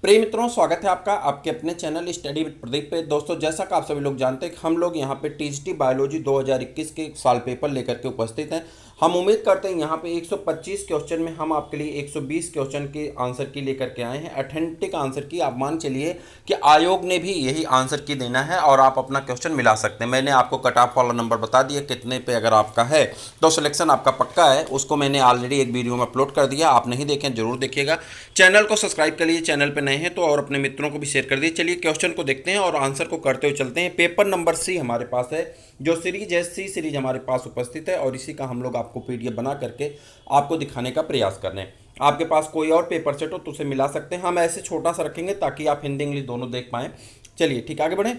प्रिय मित्रों, स्वागत है आपका आपके अपने चैनल स्टडी विद प्रदीप पे। दोस्तों, जैसा कि आप सभी लोग जानते हैं, हम लोग यहाँ पे टीजीटी बायोलॉजी 2021 के साल पेपर लेकर के उपस्थित हैं। हम उम्मीद करते हैं यहाँ पे 125 क्वेश्चन में हम आपके लिए 120 क्वेश्चन के आंसर की लेकर के आए हैं, ऑथेंटिक आंसर की। आप मान चलिए कि आयोग ने भी यही आंसर की देना है और आप अपना क्वेश्चन मिला सकते हैं। मैंने आपको कट ऑफ वाला नंबर बता दिया कितने पे अगर आपका है तो सिलेक्शन आपका पक्का है। उसको मैंने ऑलरेडी एक वीडियो में अपलोड कर दिया, आप नहीं देखें जरूर देखिएगा। चैनल को सब्सक्राइब कर लीजिए, चैनल पर नए हैं तो, और अपने मित्रों को भी शेयर कर दीजिए। चलिए क्वेश्चन को देखते हैं और आंसर को करते हुए चलते हैं। पेपर नंबर सी हमारे पास है, जो सीरीज है सी सीरीज हमारे पास उपस्थित है और इसी का हम लोग आपको पीडीएफ बना करके आपको दिखाने का प्रयास कर रहे हैं। आपके पास कोई और पेपर सेट हो तो उसे मिला सकते हैं। हम ऐसे छोटा सा रखेंगे ताकि आप हिंदी इंग्लिश दोनों देख पाएं। चलिए ठीक, आगे बढ़ें।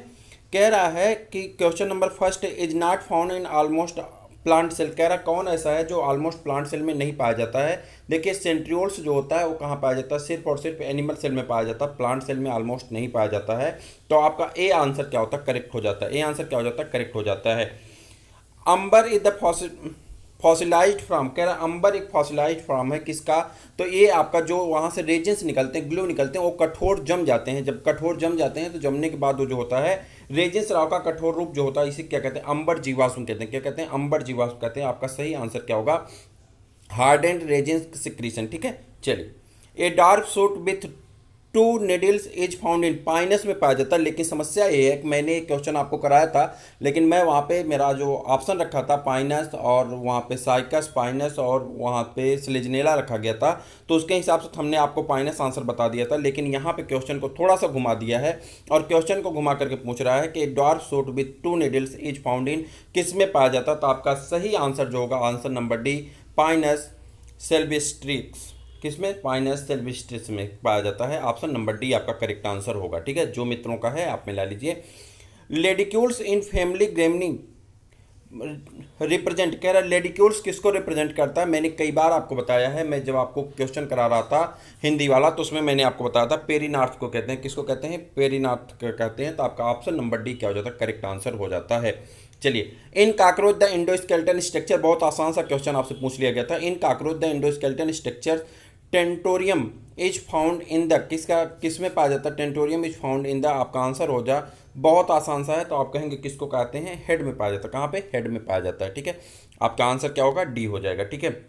कह रहा है कि question number first is not found in almost plant cell. कह रहा कौन ऐसा है जो ऑलमोस्ट प्लांट सेल में नहीं पाया जाता है। देखिए, सेंट्रियोल्स जो होता है वो कहाँ पाया जाता है, सिर्फ और सिर्फ एनिमल सेल में पाया जाता है, प्लांट सेल में ऑलमोस्ट नहीं पाया जाता है। तो आपका ए आंसर क्या होता है, करेक्ट हो जाता है। ए आंसर क्या हो जाता है, करेक्ट हो जाता है। अंबर इज द फॉसिलाइज्ड फ्रॉम। कह रहा अंबर एक फॉसिलाइज्ड फ्रॉम है किसका, तो ये आपका जो वहाँ से रेजेंस निकलते हैं, ग्लू निकलते हैं, वो कठोर जम जाते हैं। जब कठोर जम जाते हैं तो जमने के बाद वो जो होता है रेजेंस राव का कठोर रूप जो होता है, इसे क्या कहते हैं, अंबर जीवाश्म कहते हैं। क्या कहते हैं, अंबर जीवाश्म कहते हैं। आपका सही आंसर क्या होगा, हार्ड एंड रेजेंस सिक्रीशन। ठीक है, चलिए। A dark suit with to needles is found in Pinus में पाया जाता है। लेकिन समस्या ये है कि मैंने एक क्वेश्चन आपको कराया था, लेकिन मैं वहाँ पे मेरा जो ऑप्शन रखा था पाइनस और वहाँ पे साइकस पाइनस और वहाँ पे स्लेजनेला रखा गया था, तो उसके हिसाब से हमने आपको पाइनस आंसर बता दिया था। लेकिन यहाँ पे क्वेश्चन को थोड़ा सा घुमा दिया है और क्वेश्चन को घुमा करके पूछ रहा है कि dark suit with to needles is found इन किस में पाया जाता है। तो आपका सही आंसर जो होगा, आंसर नंबर डी, पाइनस सेल्वेस्ट्रिक्स। किसमें, पाइनस सेल्वेस्ट्रिस में पाया जाता है। ऑप्शन नंबर डी आपका करेक्ट आंसर होगा। ठीक है, जो मित्रों का है आप मिला लीजिए। लेडिक्यूल्स इन फैमिली ग्रेमनी रिप्रेजेंट। कह रहा है लेडिक्यूल्स किसको रिप्रेजेंट करता है। मैंने कई बार आपको बताया है, मैं जब आपको क्वेश्चन करा रहा था हिंदी वाला तो उसमें मैंने आपको बताया था पेरिनार्थ को कहते हैं। किसको कहते हैं, पेरिनार्थ कहते हैं। तो आपका ऑप्शन नंबर डी क्या हो जाता है, करेक्ट आंसर हो जाता है। चलिए, in cockroach the endoskeleton structure, बहुत आसान सा क्वेश्चन आपसे पूछ लिया गया था। In cockroach the endoskeleton structure tentorium is found in the, किसका किस में पाया जाता है, tentorium is found in the. आपका आंसर हो जा, बहुत आसान सा है। तो आप कहेंगे किसको कहते हैं, हेड में पाया जाता है। कहाँ पे, हेड में पाया जाता है। ठीक है, आपका आंसर क्या होगा, डी हो जाएगा। ठीक है,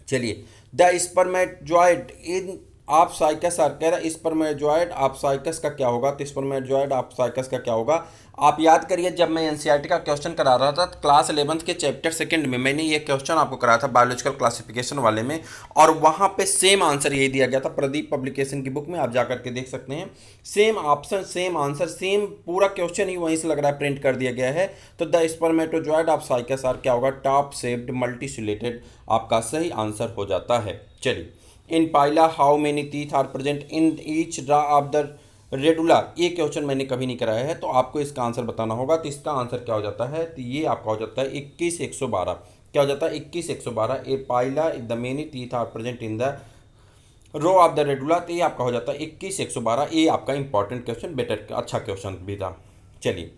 चलिए। द स्पर्मेटोजॉइड इन आप साइकस आर। कह रहा है स्पर्मेटोजॉइड आप साइकस का क्या होगा, तो स्पर्मेटोजॉइड आप साइकस का क्या होगा। आप याद करिए, जब मैं एनसीईआरटी का क्वेश्चन करा रहा था क्लास 11th के चैप्टर सेकंड में, मैंने ये क्वेश्चन आपको कराया था बायोलॉजिकल क्लासिफिकेशन वाले में, और वहाँ पे सेम आंसर यही दिया गया था। प्रदीप पब्लिकेशन की बुक में आप जाकर के देख सकते हैं, same option same answer same, पूरा क्वेश्चन ही वहीं से लग रहा है प्रिंट कर दिया गया है। तो द स्पर्मेटोजॉइड ऑफ साइकस आर क्या होगा, टॉप शेप्ड मल्टीसिलेटेड, आपका सही आंसर हो जाता है। चलिए, in Pila how many teeth are present in each row of the radula. ये क्वेश्चन मैंने कभी नहीं कराया है तो आपको इसका आंसर बताना होगा। तो इसका आंसर क्या हो जाता है, तो ये आपका हो जाता है 21,112। क्या हो जाता है, 21,112। A Pila the many teeth are present in the row of the radula. तो ये आपका हो जाता है 21,112। ये आपका इंपॉर्टेंट क्वेश्चन, बेटर अच्छा क्वेश्चन भी था। चलिए,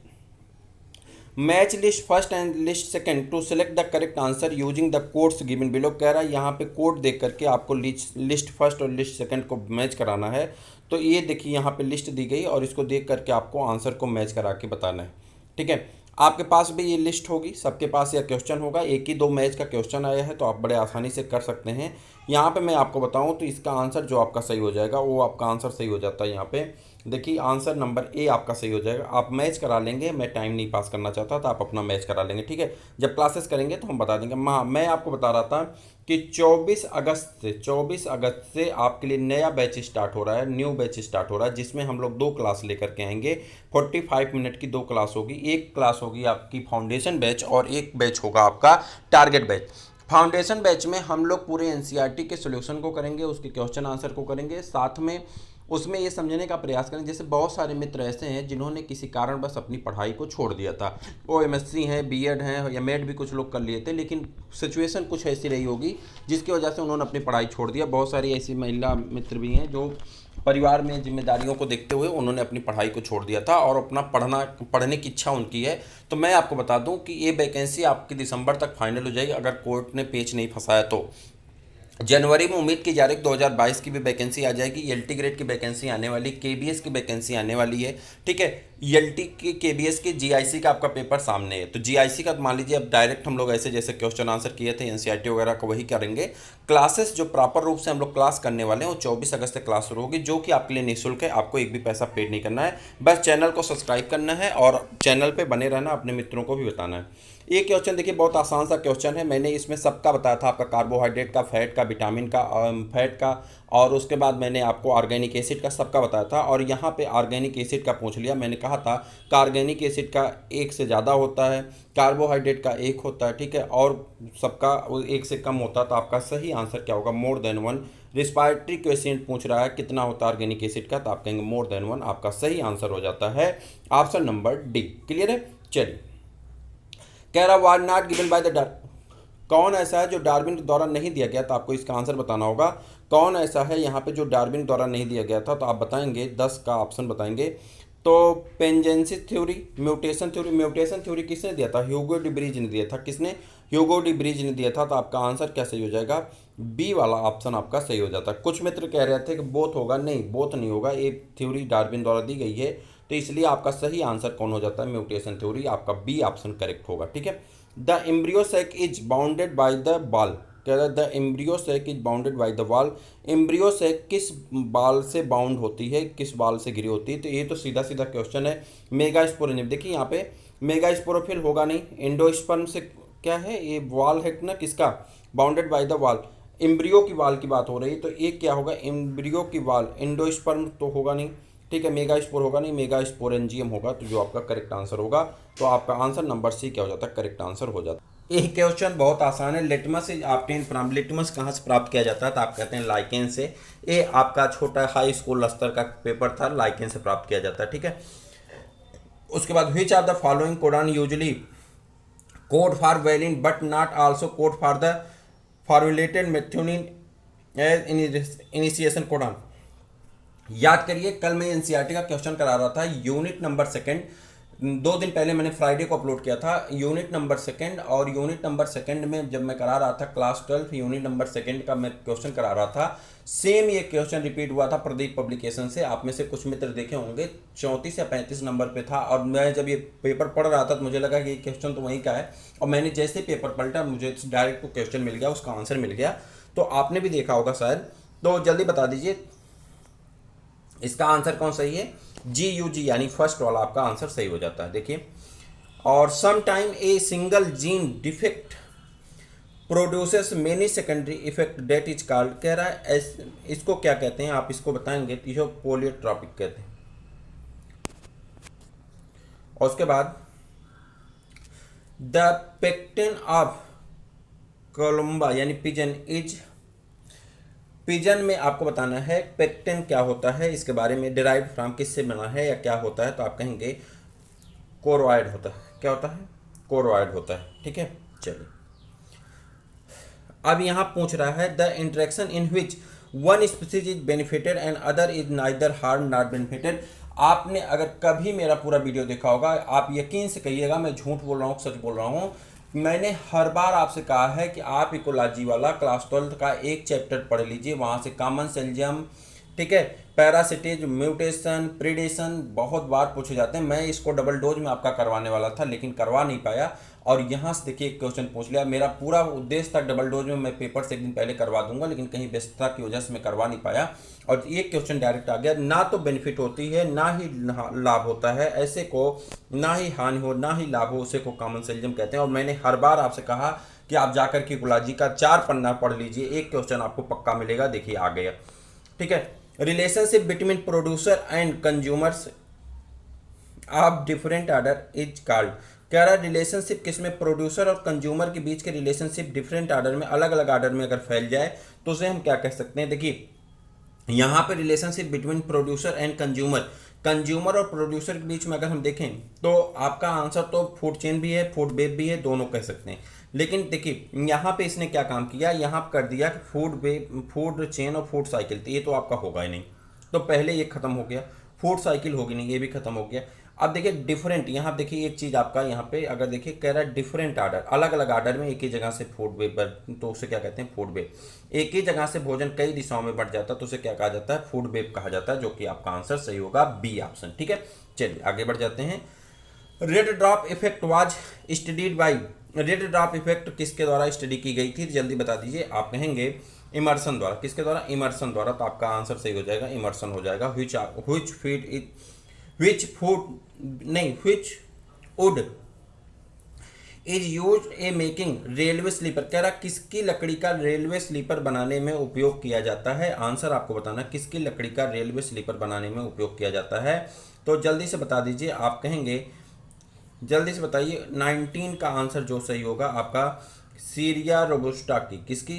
match list first and list second to select the correct answer using the codes given below. कह रहा है यहाँ पे कोड देख करके आपको लिस्ट फर्स्ट और लिस्ट सेकंड को मैच कराना है। तो ये देखिए, यहाँ पे लिस्ट दी गई और इसको देख करके आपको आंसर को मैच करा के बताना है। ठीक है, आपके पास भी ये लिस्ट होगी, सबके पास यह क्वेश्चन होगा। एक ही दो मैच का क्वेश्चन आया है तो आप बड़े आसानी से कर सकते हैं। यहाँ पे मैं आपको बताऊँ तो इसका आंसर जो आपका सही हो जाएगा वो आपका आंसर सही हो जाता है। यहाँ पे देखिए, आंसर नंबर ए आपका सही हो जाएगा। आप मैच करा लेंगे, मैं टाइम नहीं पास करना चाहता तो आप अपना मैच करा लेंगे। ठीक है, जब क्लासेस करेंगे तो हम बता देंगे। मैं आपको बता रहा था कि 24 अगस्त से आपके लिए नया बैच स्टार्ट हो रहा है, न्यू बैच स्टार्ट हो रहा है, जिसमें हम लोग 2 क्लास लेकर के आएंगे। 45 मिनट की 2 क्लास होगी। एक क्लास होगी आपकी फाउंडेशन बैच और एक बैच होगा आपका टारगेट बैच। फाउंडेशन बैच में हम लोग पूरे एनसीईआरटी के सॉल्यूशन को करेंगे, उसके क्वेश्चन आंसर को करेंगे, साथ में उसमें ये समझने का प्रयास करें। जैसे बहुत सारे मित्र ऐसे हैं जिन्होंने किसी कारण बस अपनी पढ़ाई को छोड़ दिया था, वो एमएससी हैं, बीएड हैं या मेड भी कुछ लोग कर लिए थे, लेकिन सिचुएशन कुछ ऐसी रही होगी जिसकी वजह से उन्होंने अपनी पढ़ाई छोड़ दिया। बहुत सारी ऐसी महिला मित्र भी हैं जो परिवार में जिम्मेदारियों को देखते हुए उन्होंने अपनी पढ़ाई को छोड़ दिया था और अपना पढ़ने की इच्छा उनकी है। तो मैं आपको बता दूं कि ये वैकेंसी आपकी दिसंबर तक फाइनल हो जाएगी, अगर कोर्ट ने पेच नहीं फंसाया तो। जनवरी में उम्मीद की जा रही है 2022 की भी वैकेंसी आ जाएगी, एलटी ग्रेड की वैकेंसी आने वाली, केबीएस की वैकेंसी आने वाली है। ठीक है, एलटी की, केबीएस की, जीआईसी का आपका पेपर सामने है। तो जीआईसी का मान लीजिए अब डायरेक्ट हम लोग ऐसे जैसे क्वेश्चन आंसर किए थे एनसीईआरटी वगैरह को वही करेंगे। क्लासेस जो प्रॉपर रूप से हम लोग क्लास करने वाले हैं वो 24 अगस्त से क्लास शुरू होगी, जो कि आपके लिए निःशुल्क है, आपको एक भी पैसा पेड नहीं करना है। बस चैनल को सब्सक्राइब करना है और चैनल पर बने रहना, अपने मित्रों को भी बताना है। ये क्वेश्चन देखिए बहुत आसान सा क्वेश्चन है, मैंने इसमें सबका बताया था, आपका कार्बोहाइड्रेट का, फैट का, विटामिन का, फैट का, और उसके बाद मैंने आपको ऑर्गेनिक एसिड का सबका बताया था। और यहाँ पे ऑर्गेनिक एसिड का पूछ लिया, मैंने कहा था कि ऑर्गेनिक एसिड का एक से ज़्यादा होता है, कार्बोहाइड्रेट का एक होता है, ठीक है, और सबका एक से कम होता है। तो आपका सही आंसर क्या होगा? More than one. Respiratory question पूछ रहा है कितना होता है ऑर्गेनिक एसिड का, तो आप कहेंगे मोर देन वन, आपका सही आंसर हो जाता है ऑप्शन नंबर डी। क्लियर है? चलिए, कह रहा war not given by the dark, कौन ऐसा है जो डार्विन द्वारा नहीं दिया गया? तो आपको इसका आंसर बताना होगा कौन ऐसा है यहाँ पे जो डार्विन द्वारा नहीं दिया गया था। तो आप बताएंगे, 10 का ऑप्शन बताएंगे। तो pangenesis theory, mutation theory, mutation theory किसने दिया था? ह्यूगो डी ब्रिज ने दिया था। किसने? ह्यूगो डी ब्रिज ने दिया था। तो आपका आंसर क्या सही हो जाएगा? बी वाला ऑप्शन आपका सही हो जाता है। कुछ मित्र कह रहे थे कि बोथ होगा, नहीं बोथ नहीं होगा, ये थ्योरी डार्विन द्वारा दी गई है, तो इसलिए आपका सही आंसर कौन हो जाता है? म्यूटेशन थ्योरी, आपका बी ऑप्शन करेक्ट होगा। ठीक है, the embryo sac is bounded by the ball, कह रहा है the embryo sac is bounded by the wall. Embryo sac किस बाल से बाउंड होती है, किस बाल से घिरी होती है? तो ये तो सीधा सीधा क्वेश्चन है, मेगास्पोरेंजियम। देखिए यहाँ पे मेगास्पोरोफिल होगा नहीं, एंडोस्पर्म से क्या है, ये वॉल है ना किसका, bounded by the wall, embryo की वाल की बात हो रही है, तो एक क्या होगा? एम्ब्रियो की वाल, एंडोस्पर्म तो होगा नहीं, ठीक है, मेगास्पोर होगा नहीं, मेगास्पोरेंजियम होगा, तो जो आपका करेक्ट आंसर होगा, तो आपका आंसर नंबर सी क्या हो जाता है? करेक्ट आंसर हो जाता है। ये क्वेश्चन बहुत आसान है। लिटमस आप 10th प्राप्त, लिटमस कहाँ से प्राप्त किया जाता है? तो आप कहते हैं लाइकेन से। ये आपका छोटा हाई स्कूल स्तर का पेपर था, लाइकेन से प्राप्त किया जाता है। ठीक है, उसके बाद which are the following codon usually code for valine but not also code for the formulated methionine as initiation codon. याद करिए, कल मैं एनसीईआरटी का क्वेश्चन करा रहा था, यूनिट नंबर सेकंड, 2 दिन पहले मैंने फ्राइडे को अपलोड किया था, यूनिट नंबर सेकंड। और यूनिट नंबर सेकंड में जब मैं करा रहा था क्लास 12 यूनिट नंबर सेकंड का मैं क्वेश्चन करा रहा था, सेम ये क्वेश्चन रिपीट हुआ था प्रदीप पब्लिकेशन से। आप में से कुछ मित्र देखे होंगे, 34 या 35 नंबर पे था। और मैं जब ये पेपर पढ़ रहा था तो मुझे लगा कि ये क्वेश्चन तो वहीं का है, और मैंने जैसे पेपर पलटा मुझे डायरेक्ट को क्वेश्चन मिल गया, उसका आंसर मिल गया। तो आपने भी देखा होगा शायद, तो जल्दी बता दीजिए इसका आंसर कौन सही है? जी यू जी, यानी फर्स्ट वाला आपका आंसर सही हो जाता है। देखिए, और some time a single gene defect produces many secondary effect that is called, कह रहा है इसको क्या कहते हैं? आप इसको बताएंगे तो इसको पोलियोट्रॉपिक कहते हैं। और उसके बाद द पेक्टिन ऑफ कोलम्बा यानी पिजन इज, पिजन में आपको बताना है पेक्टिन क्या होता है, इसके बारे में, डिराइव फ्रॉम किससे बना है या क्या होता है? तो आप कहेंगे कोरोइड होता है। क्या होता है? कोरोइड होता है। ठीक है, चलिए, अब यहाँ पूछ रहा है the interaction in which one species is benefited and other is neither harm not benefited. आपने अगर कभी मेरा पूरा वीडियो देखा होगा, आप यकीन से कहिएगा मैं झूठ बोल रहा हूँ सच बोल रहा हूँ, मैंने हर बार आपसे कहा है कि आप इकोलॉजी वाला क्लास 12 का एक चैप्टर पढ़ लीजिए, वहाँ से कॉमन सेल्जियम, ठीक है, पैरासिटेज, म्यूटेशन, प्रीडेशन बहुत बार पूछे जाते हैं। मैं इसको डबल डोज में आपका करवाने वाला था लेकिन करवा नहीं पाया, और यहाँ से देखिए एक क्वेश्चन पूछ लिया। मेरा पूरा उद्देश्य था डबल डोज में मैं पेपर से एक दिन पहले करवा दूंगा, लेकिन कहीं व्यस्तता की वजह से मैं करवा नहीं पाया, और ये क्वेश्चन डायरेक्ट आ गया। ना तो बेनिफिट होती है ना ही लाभ होता है, ऐसे को ना ही हानि हो ना ही लाभ हो, उसे को कॉमन सेल्जियम कहते हैं। और मैंने हर बार आपसे कहा कि आप जाकर के इकोलॉजी का 4 पन्ना पढ़ लीजिए, एक क्वेश्चन आपको पक्का मिलेगा। देखिए आ गया। ठीक है, relationship between producer and consumers of different order is called, कह रहा है रिलेशनशिप किसमें, प्रोड्यूसर और कंज्यूमर के बीच के रिलेशनशिप डिफरेंट ऑर्डर में, अलग अलग ऑर्डर में अगर फैल जाए तो उसे हम क्या कह सकते हैं? देखिए यहाँ पे relationship between producer and consumer, consumer और प्रोड्यूसर के बीच में अगर हम देखें तो आपका आंसर तो फूड चेन भी है, फूड वेब भी है, दोनों कह सकते हैं। लेकिन देखिए यहाँ पे इसने क्या काम किया, यहाँ कर दिया कि फूड वेब, फूड चेन और फूड साइकिल, तो ये तो आपका होगा ही नहीं, तो पहले ये खत्म हो गया। फूड साइकिल होगी नहीं, ये भी खत्म हो गया। अब देखिए डिफरेंट, यहाँ देखिए एक चीज़ आपका यहाँ पे अगर देखिए कह रहा है डिफरेंट आर्डर, अलग अलग आर्डर में एक ही जगह से फूड वे, तो उसे क्या कहते हैं फूड वे। एक ही जगह से भोजन कई दिशाओं में बढ़ जाता है तो उसे क्या कहा जाता है फूड वेब कहा जाता है, जो कि आपका आंसर सही होगा बी ऑप्शन। ठीक है, चलिए आगे बढ़ जाते हैं। Red drop effect was studied by, red drop effect किसके द्वारा स्टडी की गई थी, जल्दी बता दीजिए। आप कहेंगे इमर्सन द्वारा, किसके द्वारा, इमर्सन द्वारा, तो आपका आंसर सही हो जाएगा इमर्सन हो जाएगा। Which feed is, which food नहीं, which wood is use a making railway sleeper, कह रहा किसकी लकड़ी का रेलवे स्लीपर बनाने में उपयोग किया जाता है। आंसर आपको बताना किसकी लकड़ी का रेलवे स्लीपर बनाने में उपयोग किया जाता है, तो जल्दी से बता दीजिए। आप कहेंगे जल्दी से बताइए 19 का आंसर जो सही होगा आपका सीरिया रोबस्टा की, किसकी,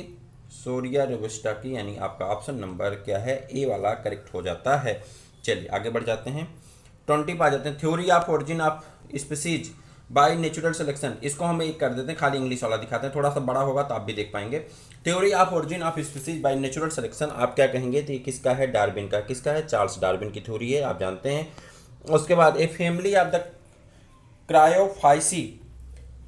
सोरिया रोबस्टा की, यानी आपका ऑप्शन नंबर क्या है ए वाला करेक्ट हो जाता है। चलिए आगे बढ़ जाते हैं, 20 पे आ जाते हैं। Theory of origin of species by natural selection, इसको हम एक कर देते हैं, खाली इंग्लिश वाला दिखाते हैं, थोड़ा सा बड़ा होगा तो आप भी देख पाएंगे। Theory of origin of species by natural selection आप क्या कहेंगे, तो ये किसका है, डार्विन का, किसका है, चार्ल्स डार्विन की थ्योरी है, आप जानते हैं। उसके बाद a family of the Cruciferae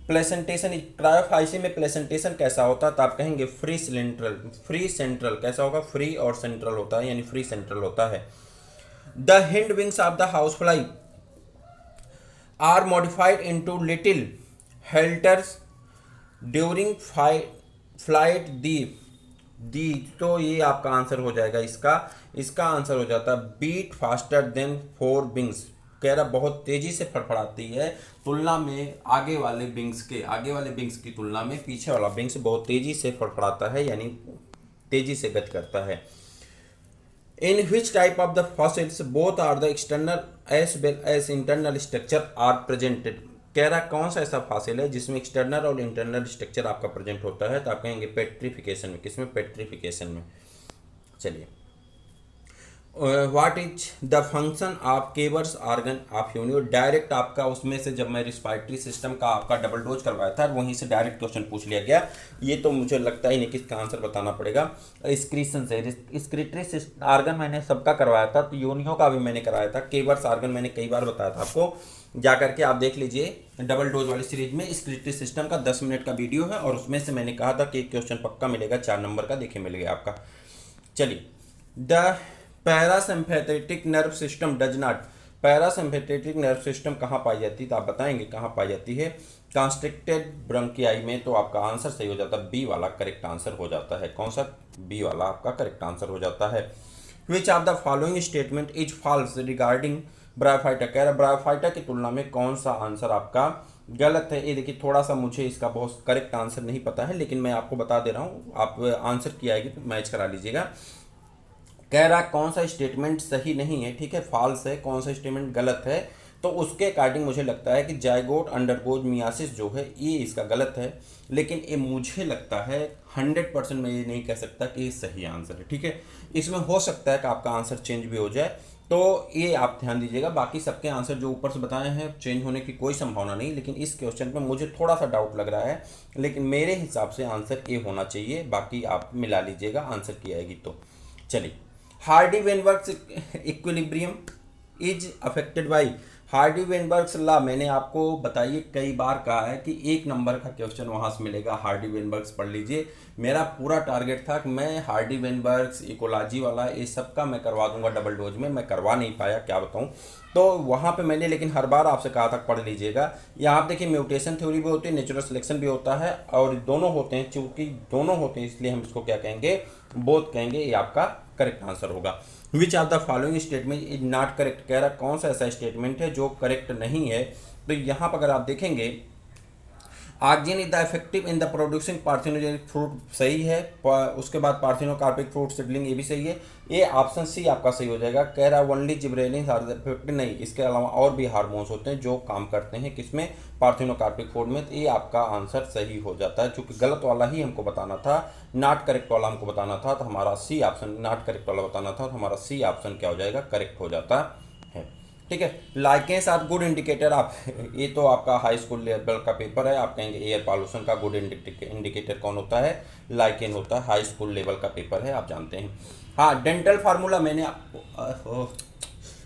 placentation, Cruciferae में प्लेसेंटेशन कैसा होता है, तो आप कहेंगे फ्री सेंट्रल, फ्री सेंट्रल कैसा होगा, फ्री और सेंट्रल होता है, यानी फ्री सेंट्रल होता है। The hind wings of the house fly are modified into little halteres during flight the, तो ये आपका आंसर हो जाएगा इसका, इसका आंसर हो जाता है beat faster than four wings, कह रहा बहुत तेजी से फड़फड़ाती है तुलना में आगे वाले विंग्स के, आगे वाले विंग्स की तुलना में पीछे वाला विंग्स बहुत तेजी से फड़फड़ाता है, यानी तेजी से गति करता है। In which type of the fossils both are the external as well as internal structure are presented, कह रहा कौन सा ऐसा फॉसिल है जिसमें एक्सटर्नल और इंटरनल स्ट्रक्चर आपका प्रेजेंट होता है, तो आप कहेंगे पेट्रिफिकेशन में, किसमें, पेट्रिफिकेशन में। चलिए what is the function of Keber's organ of Unio, direct आपका उसमें से जब मैं रिस्पायरेटरी सिस्टम का आपका डबल डोज करवाया था वहीं से डायरेक्ट क्वेश्चन पूछ लिया गया, ये तो मुझे लगता ही नहीं कि इसका आंसर बताना पड़ेगा। स्क्रीशन से, स्क्रीटरी आर्गन मैंने सबका करवाया था, तो यूनियो का भी मैंने कराया था, केवर्स आर्गन मैंने कई बार बताया था आपको, जा करके आप देख लीजिए डबल डोज वाली सीरीज में स्क्रीटरी सिस्टम का 10 मिनट का वीडियो है, और उसमें से मैंने कहा था कि क्वेश्चन पक्का मिलेगा 4 नंबर का, देखिए मिल गया आपका। चलिए the parasympathetic nerve system does not, parasympathetic nerve system कहाँ पाई जाती है, तो आप बताएंगे कहाँ पाई जाती है, कॉन्स्ट्रिक्टेड ब्रोंकियाई में, तो आपका आंसर सही हो जाता है बी वाला करेक्ट आंसर हो जाता है, कौन सा, बी वाला आपका करेक्ट आंसर हो जाता है। Which of the following statement is false regarding bryophyta, कह रहा ब्रायोफाइटा की तुलना में कौन सा आंसर आपका गलत है। ये देखिए थोड़ा सा मुझे इसका बहुत करेक्ट आंसर नहीं पता है, लेकिन मैं आपको बता दे रहा हूँ, आप आंसर किया आएगी तो मैच करा लीजिएगा। कह रहा कौन सा स्टेटमेंट सही नहीं है, ठीक है, फॉल्स है, कौन सा स्टेटमेंट गलत है, तो उसके अकॉर्डिंग मुझे लगता है कि जायगोट अंडरगोज मियासिस जो है ये इसका गलत है, लेकिन ये मुझे लगता है 100% मैं ये नहीं कह सकता कि ये सही आंसर है, ठीक है, इसमें हो सकता है कि आपका आंसर चेंज भी हो जाए, तो ये आप ध्यान दीजिएगा। बाकी सबके आंसर जो ऊपर से बताए हैं चेंज होने की कोई संभावना नहीं, लेकिन इस क्वेश्चन पे मुझे थोड़ा सा डाउट लग रहा है, लेकिन मेरे हिसाब से आंसर ए होना चाहिए, बाकी आप मिला लीजिएगा आंसर की आएगी तो। चलिए Hardy Weinberg's equilibrium is affected by, Hardy Weinberg's law मैंने आपको बताइए कई बार कहा है कि 1 नंबर का क्वेश्चन वहाँ से मिलेगा, हार्डी वेनबर्ग्स पढ़ लीजिए। मेरा पूरा टारगेट था कि मैं हार्डी वेनबर्ग्स इकोलॉजी वाला ये सब का मैं करवा दूंगा डबल डोज में, मैं करवा नहीं पाया, क्या बताऊं, तो वहाँ पे मैंने लेकिन हर बार आपसे कहा था पढ़ लीजिएगा। यहाँ आप देखिए म्यूटेशन थ्योरी भी होती है, नेचुरल सिलेक्शन भी होता है, और दोनों होते हैं, चूँकि दोनों होते हैं इसलिए हम इसको क्या कहेंगे, बोथ कहेंगे, ये आपका करेक्ट आंसर होगा। विच of the following statement is not correct, कह रहा कौन सा ऐसा स्टेटमेंट है जो करेक्ट नहीं है, तो यहाँ पर अगर आप देखेंगे oxygen is the effective in the producing parthenogenic fruit सही है, उसके बाद पार्थिनोकार्पिक फ्रूट सीडलिंग ये भी सही है, ये ऑप्शन सी आपका सही हो जाएगा। कह रहा only gibberellin are the effective, नहीं, इसके अलावा और भी हार्मोन्स होते हैं जो काम करते हैं किसमें, पार्थिनोकार्पिक फ्रूट में, तो ये आपका आंसर सही हो जाता है। चूंकि गलत वाला ही हमको बताना था, नॉट करेक्ट वाला हमको बताना था, तो हमारा सी ऑप्शन, नॉट करेक्ट वाला बताना था, तो हमारा सी ऑप्शन क्या हो जाएगा, करेक्ट हो जाता है, ठीक है। लाइकेंस आर गुड इंडिकेटर, आप ये तो आपका हाई स्कूल लेवल का पेपर है, आप कहेंगे एयर पॉल्यूशन का गुड इंडिकेटर कौन होता है, लाइकेन होता है, हाई स्कूल लेवल का पेपर है, आप जानते हैं। हाँ डेंटल फार्मूला मैंने आपको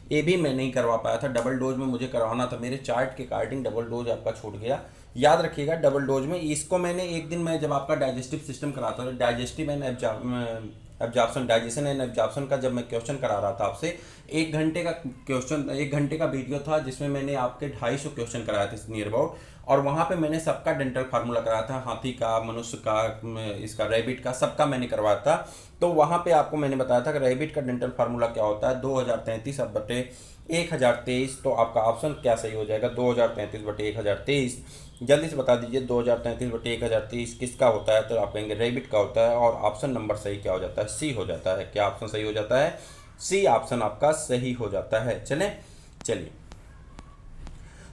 ये भी मैं नहीं करवा पाया था, डबल डोज में मुझे करवाना था, मेरे चार्ट के अकॉर्डिंग डबल डोज आपका छूट गया। याद रखिएगा डबल डोज में इसको मैंने एक दिन मैं जब आपका डाइजेस्टिव सिस्टम कराता हूँ, digestive and absorption, digestion and absorption का जब मैं क्वेश्चन करा रहा था आपसे, 1 घंटे का क्वेश्चन, 1 घंटे का वीडियो था जिसमें मैंने आपके 250 क्वेश्चन कराए थे नियर अबाउट, और वहाँ पे मैंने सबका डेंटल फार्मूला कराया था, हाथी का, मनुष्य का, इसका रैबिट का, सबका मैंने करवाया था। तो वहाँ पे आपको मैंने बताया था कि रैबिट का डेंटल फार्मूला क्या होता है, 2033 अब बटे 1023। तो आपका ऑप्शन क्या सही हो जाएगा, 2033 बटे 1023। जल्दी से बता दीजिए 2033 बटे 1023 किसका होता है, तो आप कहेंगे रैबिट का होता है, और ऑप्शन नंबर सही क्या हो जाता है, सी हो जाता है। क्या ऑप्शन सही हो जाता है, सी ऑप्शन आपका सही हो जाता है। चलिए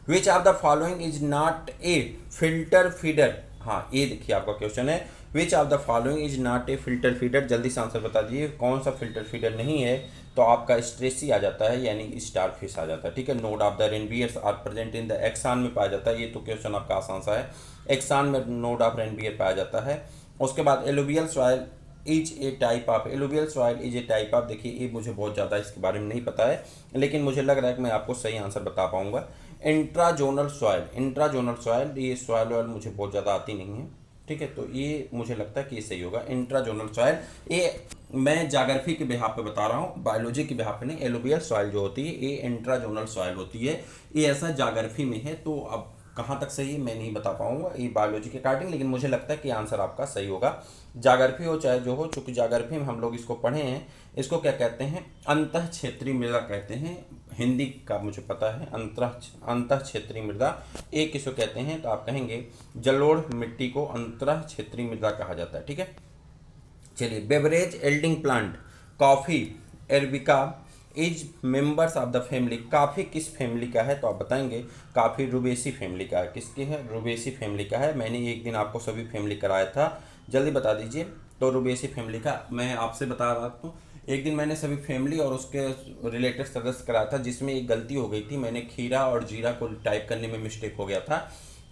विच of the following is not a filter feeder. हाँ, ये देखिए आपका क्वेश्चन है, which of the following is not a filter feeder. जल्दी से आंसर बता दीजिए कौन सा फिल्टर फीडर नहीं है, तो आपका स्ट्रेसी आ जाता है, यानी स्टार फिश आ जाता है। ठीक है, node of the Ranvier's are present in the axon में पाया जाता है, ये तो क्वेश्चन आपका आसान सा है, एक्सान में नोड ऑफ रेनबियर पाया जाता है। उसके बाद alluvial soil is a type of, alluvial soil is a type of, देखिए ये मुझे बहुत ज़्यादा इसके बारे में नहीं पता है, लेकिन मुझे लग रहा है कि मैं आपको सही आंसर बता पाऊंगा। इंट्राजोनल सॉइल, इंट्राजोनल सॉइल, ये सॉइल ऑयल मुझे बहुत ज़्यादा आती नहीं है। ठीक है, तो ये मुझे लगता है कि ये सही होगा, इंट्राजोनल सॉइल। ये मैं ज्योग्राफी के बिहाफ पे बता रहा हूँ, बायोलॉजी के बिहाफ पे नहीं। एलुवियल सॉइल जो होती है ये इंट्राजोनल सॉइल होती है, ये ऐसा ज्योग्राफी में है, तो अब कहाँ तक सही है मैं नहीं बता पाऊंगा ये बायोलॉजी के अकॉर्डिंग, लेकिन मुझे लगता है कि आंसर आपका सही होगा। ज्योग्राफी हो चाहे जो हो, चूंकि ज्योग्राफी में हम लोग इसको पढ़े हैं, इसको क्या कहते हैं, अंतः क्षेत्रीय मृदा कहते हैं, हिंदी का मुझे पता है, अंतः क्षेत्रीय मृदा एक किसको कहते हैं, तो आप कहेंगे जलोढ़ मिट्टी को अंतः क्षेत्रीय मृदा कहा जाता है। ठीक है, चलिए beverage yielding plant coffee arabica is members of the family, coffee किस फैमिली का है, तो आप बताएंगे काफ़ी रुबेसी फैमिली का है। किसकी है, रुबेसी फैमिली का है। मैंने एक दिन आपको सभी फैमिली कराया था, जल्दी बता दीजिए। तो रुबेसी फैमिली का मैं आपसे बता रहा हूँ, एक दिन मैंने सभी फैमिली और उसके रिलेटेड सदस्य कराया था, जिसमें एक गलती हो गई थी, मैंने खीरा और जीरा को टाइप करने में मिस्टेक हो गया था।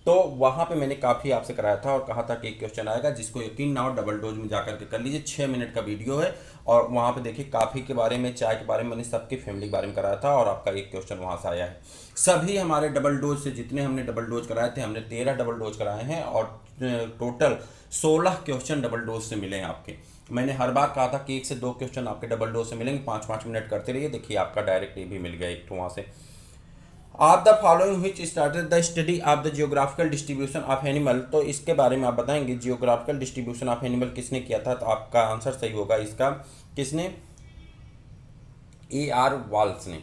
तो वहाँ पे मैंने काफ़ी आपसे कराया था और कहा था कि एक क्वेश्चन आएगा, जिसको यकीन ना हो डबल डोज में जाकर के कर लीजिए, 6 मिनट का वीडियो है, और वहाँ पे देखिए काफ़ी के बारे में, चाय के बारे में, मैंने सबकी फैमिली के बारे में कराया था, और आपका एक क्वेश्चन वहाँ से आया है। सभी हमारे डबल डोज से जितने हमने डबल डोज कराए थे, हमने 13 डबल डोज कराए हैं, और टोटल 16 क्वेश्चन डबल डोज से मिले हैं आपके। मैंने हर बार कहा था कि 1 से 2 क्वेश्चन आपके डबल डोज से मिलेंगे, 5-5 मिनट करते रहिए। देखिए आपका डायरेक्ट ये भी मिल गया एक तो वहाँ से। Of the following which started the study of the geographical distribution of animal, तो इसके बारे में आप बताएंगे जियोग्राफिकल डिस्ट्रीब्यूशन ऑफ एनिमल किसने किया था, तो आपका आंसर सही होगा इसका, किसने, AR वाल्स ने।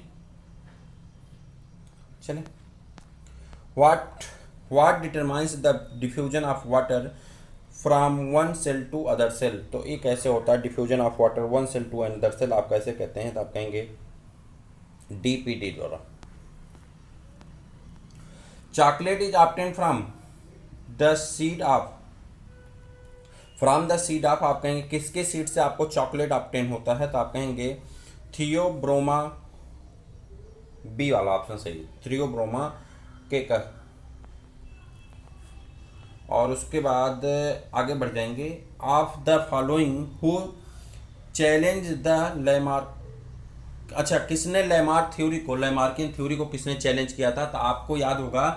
चले, what determines the diffusion of water from one cell to other cell, तो ये कैसे होता है diffusion of water one cell to other cell, आप कैसे कहते हैं, तो आप कहेंगे DPD द्वारा। Chocolate is obtain from the seed of, from the seed of, आप कहेंगे किसके सीड से आपको चॉकलेट ऑब्टेन होता है, तो आप कहेंगे थियोब्रोमा, बी वाला ऑप्शन सही, थियोब्रोमा के का। और उसके बाद आगे बढ़ जाएंगे, of the following who challenge the Lamarck, अच्छा किसने लैमार्क थ्योरी को, लैमार्कियन थ्योरी को किसने चैलेंज किया था, तो आपको याद होगा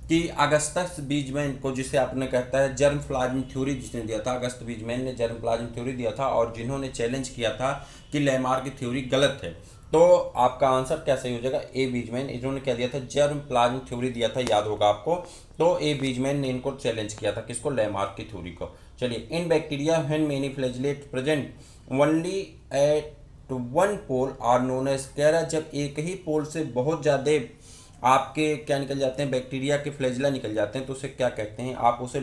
कि अगस्तस बीजमैन को, जिसे आपने कहता है जर्म प्लाज्म थ्योरी जिसने दिया था, अगस्त बीजमैन ने जर्म प्लाज्म थ्योरी दिया था, और जिन्होंने चैलेंज किया था कि लैमार्क की थ्योरी गलत है, तो आपका आंसर क्या सही हो जाएगा, ए बीजमैन। इन्होंने क्या दिया था, जर्म प्लाज्म थ्योरी दिया था, याद होगा आपको, तो ए बीजमैन ने इनको चैलेंज किया था, किसको, लैमार्क की थ्योरी को। चलिए, in bacteria when many flagellate present only at one pole are known as, कह रहा है जब एक ही पोल से बहुत ज़्यादा आपके क्या निकल जाते हैं, बैक्टीरिया के फ्लैजिला निकल जाते हैं, तो उसे क्या कहते हैं, आप उसे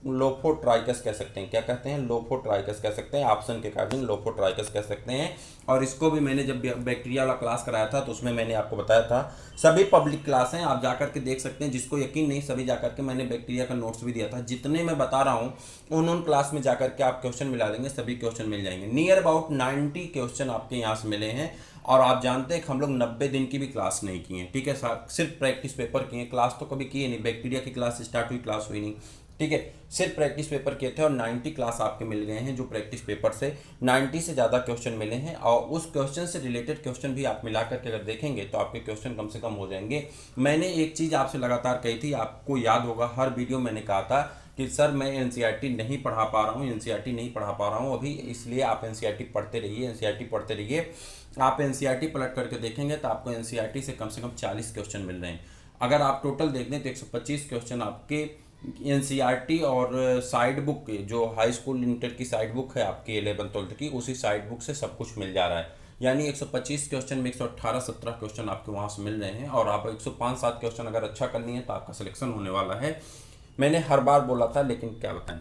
लोफोट्राइकस कह सकते हैं। क्या कहते हैं, लोफोट्राइकस कह सकते हैं, ऑप्शन के अकॉर्डिंग लोफोट्राइकस कह सकते हैं। और इसको भी मैंने जब बैक्टीरिया वाला क्लास कराया था तो उसमें मैंने आपको बताया था, सभी पब्लिक क्लास हैं, आप जाकर के देख सकते हैं, जिसको यकीन नहीं सभी जाकर के, मैंने बैक्टीरिया का नोट्स भी दिया था, जितने मैं बता रहा हूँ उन क्लास में जाकर के आप क्वेश्चन मिला लेंगे, सभी क्वेश्चन मिल जाएंगे। नियर अबाउट 90 क्वेश्चन आपके यहाँ से मिले हैं, और आप जानते हैं कि हम लोग 90 दिन की भी क्लास नहीं की है, ठीक है, सिर्फ प्रैक्टिस पेपर किए, क्लास तो कभी किए नहीं, बैक्टीरिया की क्लास स्टार्ट हुई, क्लास हुई नहीं, ठीक है। सिर्फ प्रैक्टिस पेपर के थे और 90 क्लास आपके मिल गए हैं जो प्रैक्टिस पेपर से 90 से ज़्यादा क्वेश्चन मिले हैं, और उस क्वेश्चन से रिलेटेड क्वेश्चन भी आप मिला करके अगर देखेंगे तो आपके क्वेश्चन कम से कम हो जाएंगे। मैंने एक चीज़ आपसे लगातार कही थी, आपको याद होगा हर वीडियो मैंने कहा था कि सर मैं एनसीईआरटी नहीं पढ़ा पा रहा हूँ, एनसीईआरटी नहीं पढ़ा पा रहा हूँ अभी, इसलिए आप एनसीईआरटी पढ़ते रहिए, एनसीईआरटी पढ़ते रहिए। आप एनसीईआरटी पलट करके देखेंगे तो आपको एनसीईआरटी से कम 40 क्वेश्चन मिल रहे हैं। अगर आप टोटल देख लें तो 125 क्वेश्चन आपके एनसीईआरटी और साइड बुक के, जो हाई स्कूल इंटर की साइड बुक है आपकी 11th-12th की, उसी साइड बुक से सब कुछ मिल जा रहा है। यानी 125 क्वेश्चन में 118-17 क्वेश्चन आपके वहाँ से मिल रहे हैं, और आप 105-7 क्वेश्चन अगर अच्छा कर लिए तो आपका सिलेक्शन होने वाला है। मैंने हर बार बोला था, लेकिन क्या बताएं,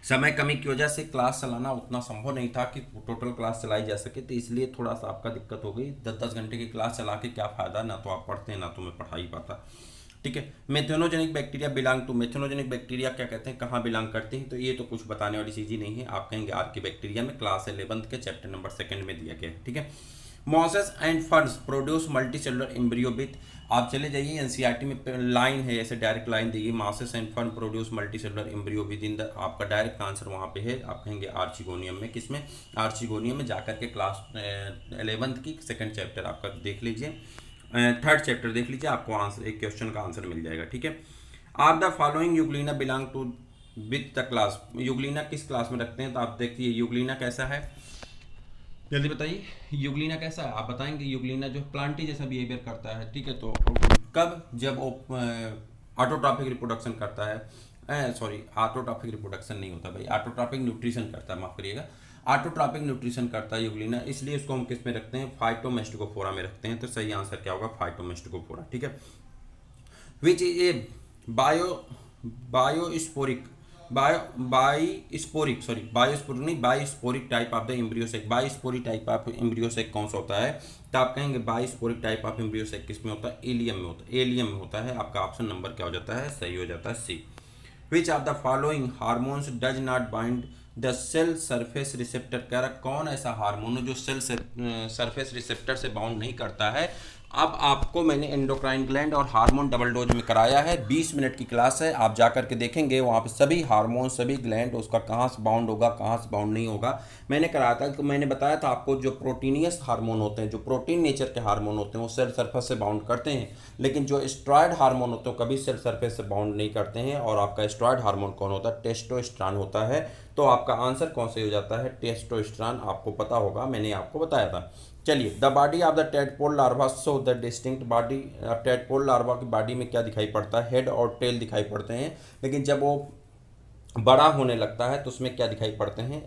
समय कमी की वजह से क्लास चलाना उतना संभव नहीं था कि टोटल क्लास चलाई जा सके, तो इसलिए थोड़ा सा आपका दिक्कत हो गई। 10-10 घंटे की क्लास चला के क्या फ़ायदा, ना तो आप पढ़ते हैं ना तो मैं पढ़ा ही पाता। ठीक है। मेथेनोजेनिक बैक्टीरिया बिलोंग टू, मेथेनोजेनिक बैक्टीरिया क्या कहते हैं, कहाँ बिलोंग करते हैं, तो ये तो कुछ बताने वाली चीज़ ही नहीं है। आप कहेंगे आर की बैक्टीरिया में, क्लास 11th के चैप्टर नंबर 2 में दिया गया है। ठीक है। Mosses and ferns produce multi cellular embryo with, आप चले जाइए एनसीईआरटी में लाइन है, ऐसे डायरेक्ट लाइन दी गई, mosses and fern produce multi cellular embryo with in the, आपका डायरेक्ट आंसर वहाँ पे है। आप कहेंगे आर्चिगोनियम में, किसमें, आर्चिगोनियम में जाकर के क्लास 11th की 2nd चैप्टर आपका देख लीजिए, 3rd चैप्टर देख लीजिए, आपको आंसर, एक क्वेश्चन का आंसर मिल जाएगा। ठीक है। Are the following euglena belong to with the class, यूग्लिना किस क्लास में रखते हैं, तो आप देखिए यूग्लिना कैसा है, जल्दी बताइए यूग्लिना कैसा है, आप बताएंगे। यूग्लिना जो प्लांटी जैसा बिहेवियर करता है, ठीक है, तो कब, जब वो ऑटोट्रॉपिक रिप्रोडक्शन करता है, सॉरी ऑटोट्रॉपिक रिप्रोडक्शन नहीं होता भाई, ऑटोट्रॉपिक न्यूट्रिशन करता है, माफ करिएगा, ऑटोट्रॉपिक न्यूट्रिशन करता है यूग्लिना, इसलिए उसको हम किस में रखते हैं, फाइटोमेस्टिकोफोरा में रखते हैं। तो सही आंसर क्या होगा, फाइटोमेस्टिकोफोरा। ठीक है। Which is a bio bisporic bisporic sorry bisporic नहीं, bisporic type of the embryo sac, bisporic type of embryo sac कौन सा होता है, तो आप कहेंगे बायोस्पोरिक टाइप ऑफ एम्ब्रियोसेक किस में होता है, एलियम में होता है, एलियम में होता है। आपका ऑप्शन नंबर क्या हो जाता है, सही हो जाता है C. Which of the following hormones does not bind the cell surface receptor, कह रहा कौन ऐसा हार्मोन जो सेल सरफेस रिसेप्टर से बाउंड नहीं करता है। अब आपको मैंने एंडोक्राइन ग्लैंड और हार्मोन डबल डोज में कराया है, 20 मिनट की क्लास है, आप जा करके देखेंगे वहाँ पे सभी हार्मोन, सभी ग्लैंड, उसका कहाँ से बाउंड होगा, कहाँ से बाउंड नहीं होगा, मैंने कराया था। तो मैंने बताया था आपको, जो प्रोटीनियस हार्मोन होते हैं, जो प्रोटीन नेचर के हार्मोन होते हैं, वो सेल सरफेस से बाउंड करते हैं, लेकिन जो स्टेरॉयड हार्मोन होते हैं कभी सेल सरफेस से बाउंड नहीं करते हैं। और आपका स्टेरॉयड हार्मोन कौन होता है, टेस्टोस्टेरोन होता है। तो आपका आंसर कौन से हो जाता है, टेस्टोस्टेरोन, आपको पता होगा, मैंने आपको बताया था। चलिए, the body of the tadpole larva show the distinct body, tadpole larva की बॉडी में क्या दिखाई पड़ता है, हेड और टेल दिखाई पड़ते हैं, लेकिन जब वो बड़ा होने लगता है तो उसमें क्या दिखाई पड़ते हैं,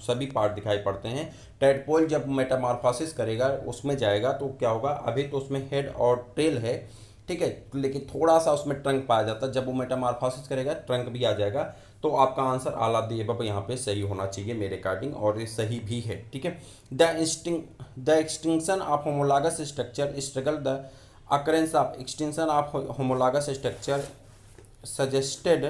सभी पार्ट दिखाई पड़ते हैं। टेडपोल जब मेटामॉर्फोसिस करेगा, उसमें जाएगा तो क्या होगा, अभी तो उसमें हेड और टेल है, ठीक है, लेकिन थोड़ा सा उसमें ट्रंक पाया जाता है, जब वो मेटामॉर्फोसिस करेगा ट्रंक भी आ जाएगा। तो आपका answer all of the above यहाँ पे सही होना चाहिए मेरे अकॉर्डिंग, और ये सही भी है। ठीक है। The extinction of homologous structure struggle, the occurrence of extinction of homologous structure suggested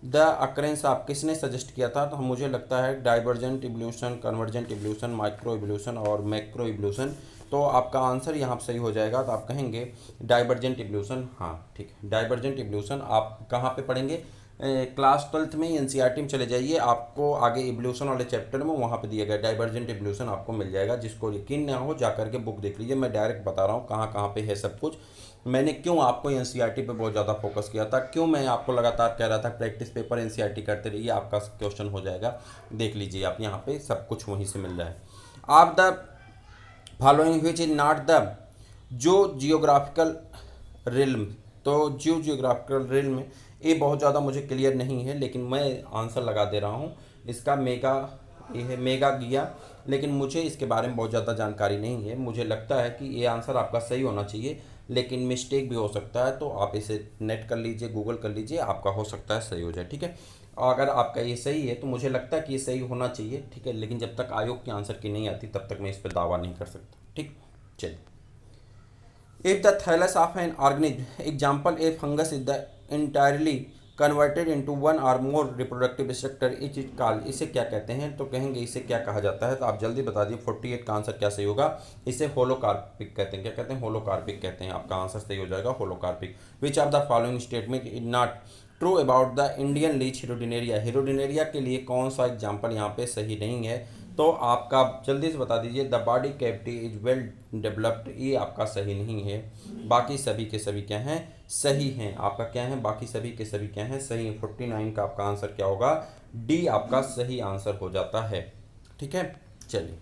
the occurrence of, किसने सजेस्ट किया था, तो मुझे लगता है divergent evolution, convergent evolution, micro evolution और मैक्रो इवोल्यूशन। तो आपका आंसर यहाँ सही हो जाएगा, तो आप कहेंगे डाइवर्जेंट इवोल्यूशन। हाँ ठीक है, डाइवर्जेंट इवोल्यूशन आप कहाँ पे पढ़ेंगे, क्लास 12th में एनसीईआरटी में चले जाइए, आपको आगे इवोल्यूशन वाले चैप्टर में वहाँ पे दिया गया डाइवर्जेंट इवोल्यूशन आपको मिल जाएगा। जिसको यकीन ना हो जा करके बुक देख लीजिए, मैं डायरेक्ट बता रहा हूँ कहाँ कहाँ पे है सब कुछ। मैंने क्यों आपको एनसीईआरटी पे बहुत ज़्यादा फोकस किया था, क्यों मैं आपको लगातार कह रहा था प्रैक्टिस पेपर एनसीईआरटी करते रहिए, आपका क्वेश्चन हो जाएगा। देख लीजिए आप यहाँ पे सब कुछ वहीं से मिल रहा है। Of the following which is not the जो जियोग्राफिकल रिल्म, तो जियोग्राफिकल रिल्म ये बहुत ज़्यादा मुझे क्लियर नहीं है, लेकिन मैं आंसर लगा दे रहा हूँ इसका। मेगा, ये है मेगा गिया, लेकिन मुझे इसके बारे में बहुत ज़्यादा जानकारी नहीं है। मुझे लगता है कि ये आंसर आपका सही होना चाहिए, लेकिन मिस्टेक भी हो सकता है, तो आप इसे नेट कर लीजिए, गूगल कर लीजिए, आपका हो सकता है सही हो जाए। ठीक है। अगर आपका ये सही है तो मुझे लगता है कि ये सही होना चाहिए, ठीक है, लेकिन जब तक आयोग के आंसर की नहीं आती तब तक मैं इस पर दावा नहीं कर सकता। ठीक, चलिए। If the thallus of an organism, example a fungus is the entirely converted into one or more reproductive structure, इस काल इसे क्या कहते हैं, तो कहेंगे इसे क्या कहा जाता है, तो आप जल्दी बता दिए 48 का आंसर क्या सही होगा। इसे होलोकार्पिक कहते हैं, क्या कहते हैं, होलोकार्पिक कहते हैं। आपका आंसर सही हो जाएगा holocarpic. Which of the following statement is not true about the Indian leech Hirudinaria. Hirudinaria के लिए कौन सा एग्जाम्पल यहाँ पे सही नहीं है, तो आपका जल्दी से बता दीजिए। The body cavity is well developed, ये आपका सही नहीं है। बाकी सभी के सभी क्या हैं, सही हैं। आपका क्या है, बाकी सभी के सभी क्या हैं, सही है। 49 का आपका आंसर क्या होगा, डी आपका सही आंसर हो जाता है। ठीक है, चलिए।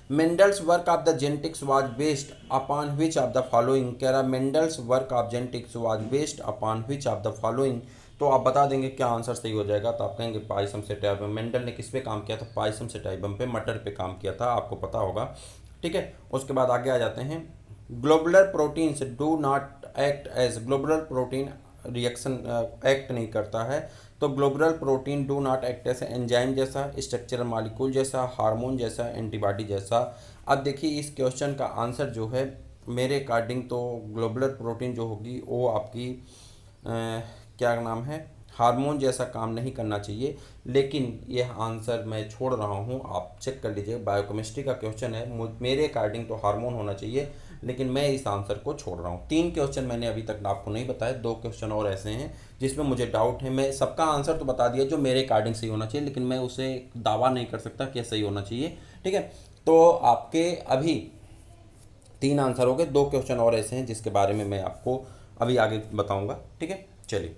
Mendel's work of the genetics was based upon which of the following. कह रहा Mendel's work of genetics was based upon which of the following. तो आप बता देंगे क्या आंसर सही हो जाएगा। तो आप कहेंगे पाइसम सेटाइबम। मेंडल ने किस पे काम किया था, पाइसम सेटाइबम पे, मटर पे काम किया था, आपको पता होगा। ठीक है, उसके बाद आगे आ जाते हैं। Globular proteins do not act as, globular protein reaction act नहीं करता है, तो globular protein do not act as enzyme जैसा, स्ट्रक्चरल मॉलिक्यूल जैसा, हार्मोन जैसा, एंटीबॉडी जैसा। अब देखिए इस क्वेश्चन का आंसर जो है मेरे अकॉर्डिंग तो ग्लोबुलर प्रोटीन जो होगी वो आपकी क्या नाम है, हार्मोन जैसा काम नहीं करना चाहिए। लेकिन यह आंसर मैं छोड़ रहा हूँ, आप चेक कर लीजिए। बायोकेमिस्ट्री का क्वेश्चन है, मेरे अकॉर्डिंग तो हार्मोन होना चाहिए, लेकिन मैं इस आंसर को छोड़ रहा हूँ। 3 क्वेश्चन मैंने अभी तक आपको नहीं बताया, 2 क्वेश्चन और ऐसे हैं जिसमें मुझे डाउट है। मैं सबका आंसर तो बता दिया जो मेरे अकॉर्डिंग सही होना चाहिए, लेकिन मैं उसे दावा नहीं कर सकता कि सही होना चाहिए। ठीक है, तो आपके अभी 3 आंसर हो गए, 2 क्वेश्चन और ऐसे हैं जिसके बारे में मैं आपको अभी आगे बताऊंगा। ठीक है, चलिए।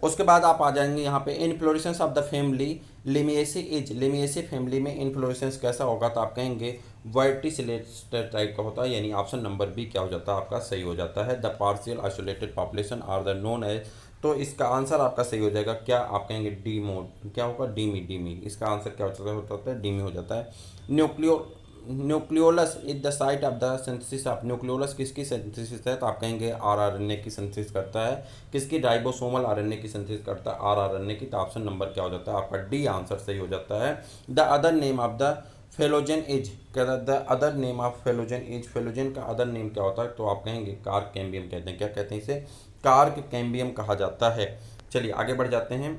उसके बाद आप आ जाएंगे यहाँ पे inflorescence of the family Lamiaceae is. Lamiaceae family में इनफ्लोरेसेंस कैसा होगा, तो आप कहेंगे वर्टिसिलेटेड टाइप का होता है, यानी ऑप्शन नंबर बी क्या हो जाता है आपका, सही हो जाता है। The partial isolated population are the known as, तो इसका आंसर आपका सही हो जाएगा क्या, आप कहेंगे डी मोड, क्या होगा, डीमी। डीमी इसका आंसर क्या होता है, डीमी हो जाता है। Nucleolus is the site of the synthesis of, nucleolus किसकी सिंथेसिस है, तो आप कहेंगे आरआरएनए की सिंथेसिस करता है। किसकी, राइबोसोमल आरएनए की सिंथेसिस करता है, आरआरएनए की। तो ऑप्शन नंबर क्या हो जाता है आपका, डी आंसर सही हो जाता है। The other name of the phellogen is, कहता the other name of phellogen is, phellogen का अदर नेम क्या होता है, तो आप कहेंगे कार्क कैम्बियम कहते हैं। क्या कहते हैं इसे, कार्क कैम्बियम कहा जाता है। चलिए आगे बढ़ जाते हैं।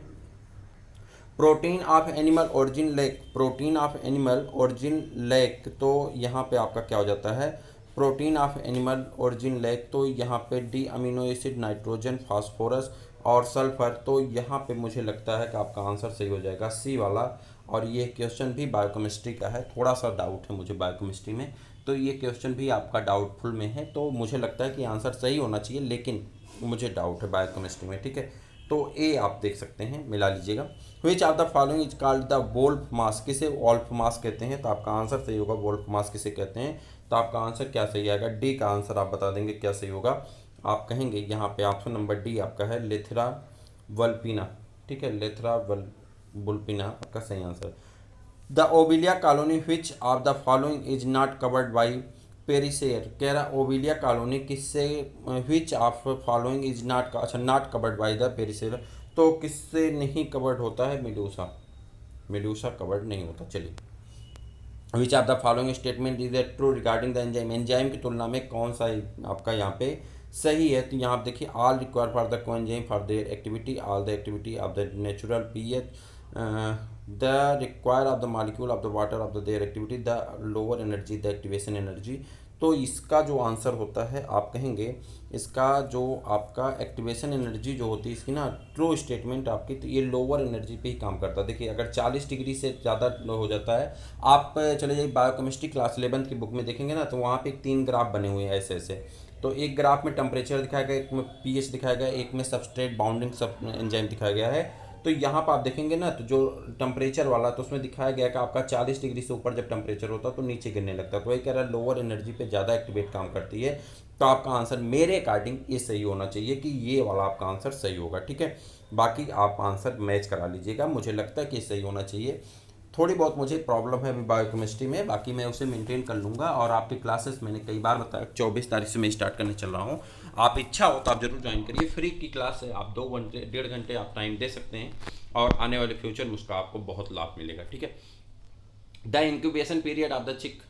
Protein of animal origin lake, protein of animal origin lake, तो यहाँ पे आपका क्या हो जाता है, protein of animal origin lake, तो यहाँ पे D amino acid, nitrogen, phosphorus और सल्फर। तो यहाँ पे मुझे लगता है कि आपका आंसर सही हो जाएगा सी वाला। और ये क्वेश्चन भी बायोकेमिस्ट्री का है, थोड़ा सा डाउट है मुझे बायोकेमिस्ट्री में, तो ये क्वेश्चन भी आपका डाउटफुल में है। तो मुझे लगता है कि आंसर सही होना चाहिए, लेकिन मुझे डाउट है बायोकेमिस्ट्री में। ठीक है, तो ए आप देख सकते हैं, मिला लीजिएगा। Which of the following is called the wolf moss, किसे वोल्फ मास कहते हैं, तो आपका आंसर सही होगा वोल्फ मास किसे कहते हैं। तो आपका आंसर क्या सही आएगा, डी का आंसर आप बता देंगे क्या सही होगा। आप कहेंगे यहाँ पे ऑप्शन नंबर डी आपका है लेथरा वल्पिना। ठीक है, लेथरा वुल्पिना आपका सही answer. The Obelia colony which of the following is not covered by perisarc, कह रहा ओबिलिया कॉलोनी किससे, which of following is not, अच्छा not covered by the perisarc, तो किससे नहीं कवर्ड होता है, मेडूसा, मेडूसा कवर्ड नहीं होता। चलिए, विच of the following statement is true regarding the enzyme, enzyme की तुलना में कौन सा आपका यहाँ पे सही है। तो यहाँ आप देखिए, all require for the coenzyme for their activity, all the activity of the natural pH, the require of the molecule of the water of the there activity, the lower energy the activation energy. तो इसका जो answer होता है आप कहेंगे इसका जो आपका एक्टिवेशन एनर्जी जो होती है इसकी ना, ट्रू स्टेटमेंट आपकी, तो ये लोअर एनर्जी पे ही काम करता है। देखिए अगर 40 डिग्री से ज़्यादा हो जाता है, आप चले जाइए बायोकेमिस्ट्री क्लास 11 की बुक में देखेंगे ना, तो वहाँ पे 3 ग्राफ बने हुए हैं ऐसे ऐसे। तो एक ग्राफ में टेम्परेचर दिखाया गया, एक में पीएच दिखाया गया, एक में सबस्ट्रेट बाउंडिंग सब एंजाइम दिखाया गया है। तो यहाँ पर आप देखेंगे ना, तो जो टेम्परेचर वाला तो उसमें दिखाया गया कि आपका 40 डिग्री से ऊपर जब टेम्परेचर होता है तो नीचे गिरने लगता है। तो वही कह रहा है लोअर एनर्जी पे ज़्यादा एक्टिवेट काम करती है। तो आपका आंसर मेरे अकॉर्डिंग ये सही होना चाहिए कि ये वाला आपका आंसर सही होगा। ठीक है, बाकी आप आंसर मैच करा लीजिएगा, मुझे लगता है कि सही होना चाहिए। थोड़ी बहुत मुझे प्रॉब्लम है अभी बायोकेमिस्ट्री में, बाकी मैं उसे मेंटेन कर लूँगा। और आपकी क्लासेस मैंने कई बार बताया 24 तारीख से मैं स्टार्ट करने चल रहा हूँ। आप इच्छा हो तो आप जरूर ज्वाइन करिए, फ्री की क्लास है, आप 2 घंटे 1.5 घंटे आप टाइम दे सकते हैं और आने वाले फ्यूचर में उसका आपको बहुत लाभ मिलेगा। ठीक है, the incubation period of the चिक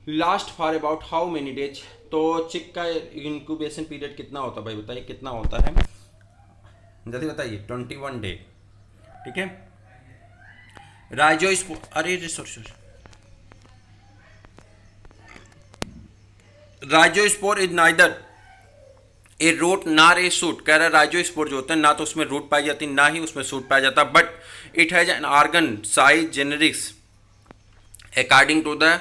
last for about how many days, तो चिक का इंक्यूबेशन पीरियड कितना होता है भाई, बताइए कितना होता है, जल्दी बताइए। 21 डे। ठीक है, राइजोस्पोर, अरे sorry, rhizophore is neither a root nor a suit, कह रहा है राइजोस्पोर जो होता है ना तो उसमें रूट पाई जाती ना ही उसमें सूट पाया जाता, but it has an organ size generics according to the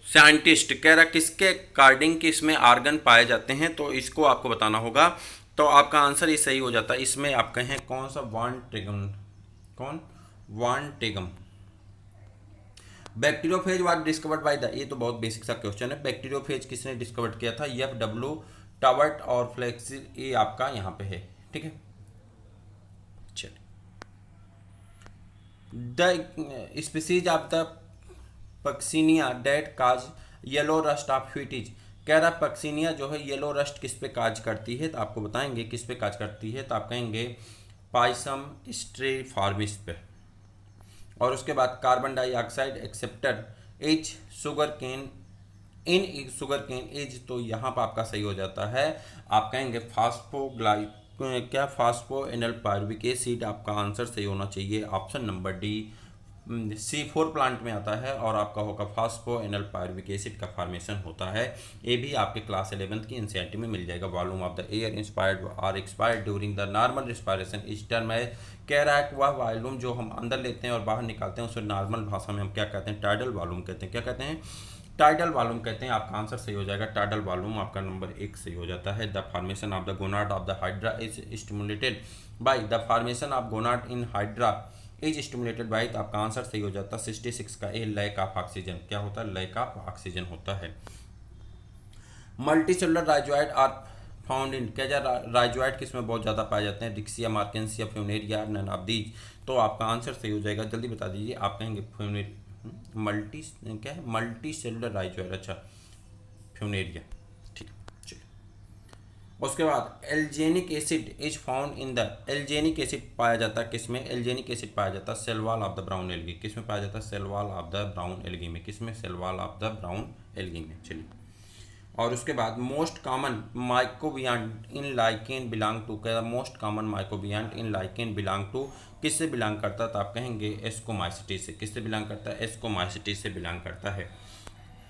scientist. कह रहा किसके अकॉर्डिंग कि इसमें आर्गन पाए जाते हैं, तो इसको आपको बताना होगा। तो आपका आंसर ये सही हो जाता है। इसमें आप कहें कौन सा, वान टेगम, कौन, Van Tieghem. Bacteriophage was discovered by the, ये तो बहुत बेसिक सा क्वेश्चन है, बैक्टीरियोफेज किसने डिस्कवर्ड किया था, एफ डब्ल्यू टावर्ट और फ्लेक्सिल, ये आपका यहाँ पे है, ठीक है। चलिए, the species of the puccinia that cause yellow rust of wheat is. कह रहा पक्सीनिया जो है येलो रस्ट किस पे काज करती है, तो आपको बताएंगे किस पे काज करती है, तो आप कहेंगे पाइसम स्ट्रेफॉर्मिस पे। और उसके बाद carbon dioxide acceptor as sugar cane in sugar cane as, तो यहाँ पर आपका सही हो जाता है। आप कहेंगे फास्फोग्लाई क्या, फास्फोएनल पायरुविक एसिड, आपका आंसर सही होना चाहिए option number D. C4 plant में आता है और आपका होगा फास्फोएनल पायरुविक एसिड का फॉर्मेशन होता है। ये भी आपके क्लास 11th की एनसीईआरटी में मिल जाएगा। Volume of the air inspired or expired during the normal respiration is term है। कह रहा है कि वह वॉल्यूम जो हम अंदर लेते हैं और बाहर निकालते हैं उसे नॉर्मल भाषा में हम क्या कहते हैं, टाइडल वॉल्यूम कहते हैं। क्या कहते हैं, टाइडल वॉल्यूम कहते हैं। आपका आंसर सही हो जाएगा, टाइडल वॉल्यूम आपका नंबर 1 सही हो जाता है। The formation of the gonad of the hydra is stimulated by, the formation of gonad in hydra is stimulated by, तो आपका आंसर सही हो जाता है 66 का ए, लैक ऑफ ऑक्सीजन। क्या होता है, लैक ऑफ ऑक्सीजन होता है। Multicellular rhizoid are found in, क्या जा राइजोइड किसमें बहुत ज़्यादा पाए जाते हैं, Dixia, Marchantia, Funaria, none of these, तो आपका आंसर सही हो जाएगा। जल्दी बता दीजिए, आप कहेंगे फ्यूनेरिया, मल्टी क्या है, मल्टी सेलुलर राइजोइड, अच्छा फ्यूनेरिया, ठीक है। चलिए, उसके बाद alginic acid is found in the, alginic acid पाया जाता है किसमें, एल्जेनिक एसिड पाया जाता है cell wall of the brown algae, किसमें पाया जाता है, cell wall of the brown algae में, किसमें, cell wall of the brown algae में। चलिए, और उसके बाद most common mycobiont in lichen belong to, क्या most common mycobiont in lichen belong to किससे बिलोंग करता है, तो आप कहेंगे एस्कोमाइसिटी से। किससे बिलोंग करता है, एस्कोमाइसिटी से बिलोंग करता है।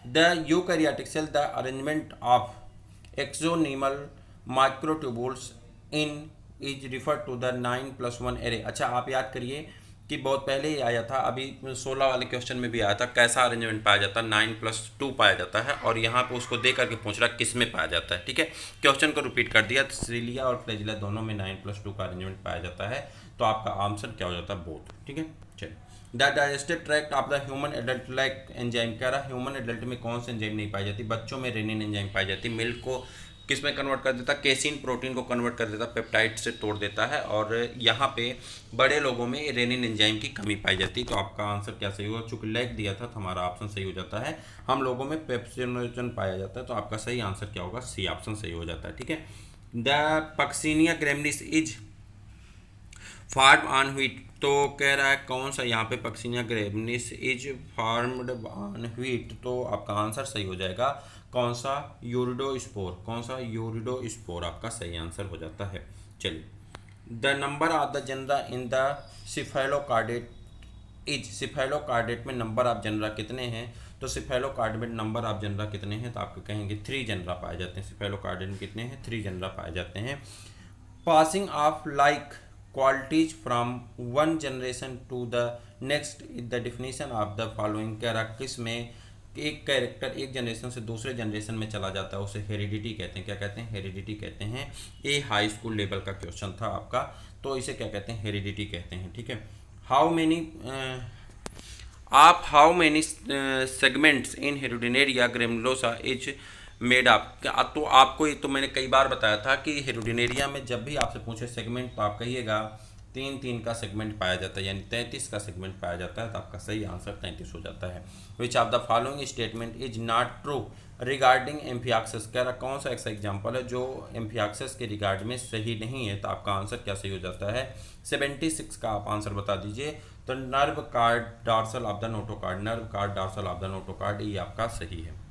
The eukaryotic cell the arrangement of axonemal microtubules in is refer to the 9+1 array. अच्छा, आप याद करिए कि बहुत पहले ही आया था, अभी 16 वाले क्वेश्चन में भी आया था, कैसा अरेंजमेंट पाया जाता है, 9+2 पाया जाता है, और यहाँ पे उसको दे करके पूछ रहा किस में पाया जाता है। ठीक है, क्वेश्चन को रिपीट कर दिया, सीलिया और फ्लैजिला दोनों में 9+2 का अरेंजमेंट पाया जाता है, तो आपका आंसर क्या हो जाता है, बोथ। ठीक है, चलिए, the digestive tract of the human adult like enzyme, कह रहा है ह्यूमन एडल्ट में कौन सी एंजाइम नहीं पाई जाती, बच्चों में रेनिन एंजाइम पाई जाती, मिल्क को किस में कन्वर्ट कर देता, केसिन प्रोटीन को कन्वर्ट कर देता, पेप्टाइड से तोड़ देता है, और यहाँ पे बड़े लोगों में रेनिन एंजाइम की कमी पाई जाती है, तो आपका आंसर क्या सही होगा, चूंकि लैक दिया था तो हमारा ऑप्शन सही हो जाता है। हम लोगों में पेप्सिनोजन पाया जाता है, तो आपका सही आंसर क्या होगा, सी ऑप्शन सही हो जाता है। ठीक है, the Puccinia graminis is form on wheat, तो कह रहा है कौन सा यहाँ पे Puccinia graminis is formed on wheat, तो आपका आंसर सही हो जाएगा कौन सा, यूरिडोस्पोर, कौन सा, यूरिडोस्पोर आपका सही आंसर हो जाता है। चलिए, the number of the genera in the cephalochordate is, cephalochordate में नंबर ऑफ जनरा कितने हैं, तो सिफेलोकार्डेट में नंबर ऑफ जनरा कितने हैं, तो आपको कहेंगे 3 जनरा पाए जाते हैं। सिफेलोकार्डेट में कितने हैं, 3 जनरा पाए जाते हैं। Passing of like qualities from one generation to the next the definition of the following, कह रहा किस में एक कैरेक्टर एक जनरेशन से दूसरे जनरेशन में चला जाता है, उसे हेरिडिटी कहते हैं। क्या कहते हैं, हेरिडिटी कहते हैं। ये हाई स्कूल लेवल का क्वेश्चन था आपका, तो इसे क्या कहते हैं, हेरिडिटी कहते हैं। ठीक है, how many segments in Hirudinaria granulosa is made up, तो आपको ये तो मैंने कई बार बताया था कि हेरिडिनेरिया में जब भी आपसे पूछे सेगमेंट, तो आप कहिएगा 3 का सेगमेंट पाया जाता है, यानी 33 का सेगमेंट पाया जाता है, तो आपका सही आंसर 33 हो जाता है। Which of the following statement is not true regarding amphioxus, कह रहा कौन सा ऐसा एग्जाम्पल है जो एम्फियाक्सिस के रिगार्ड में सही नहीं है, तो आपका आंसर क्या सही हो जाता है, 76 का आप आंसर बता दीजिए। तो nerve cord dorsal of the notochord, nerve cord dorsal of the notochord, ये आपका सही है।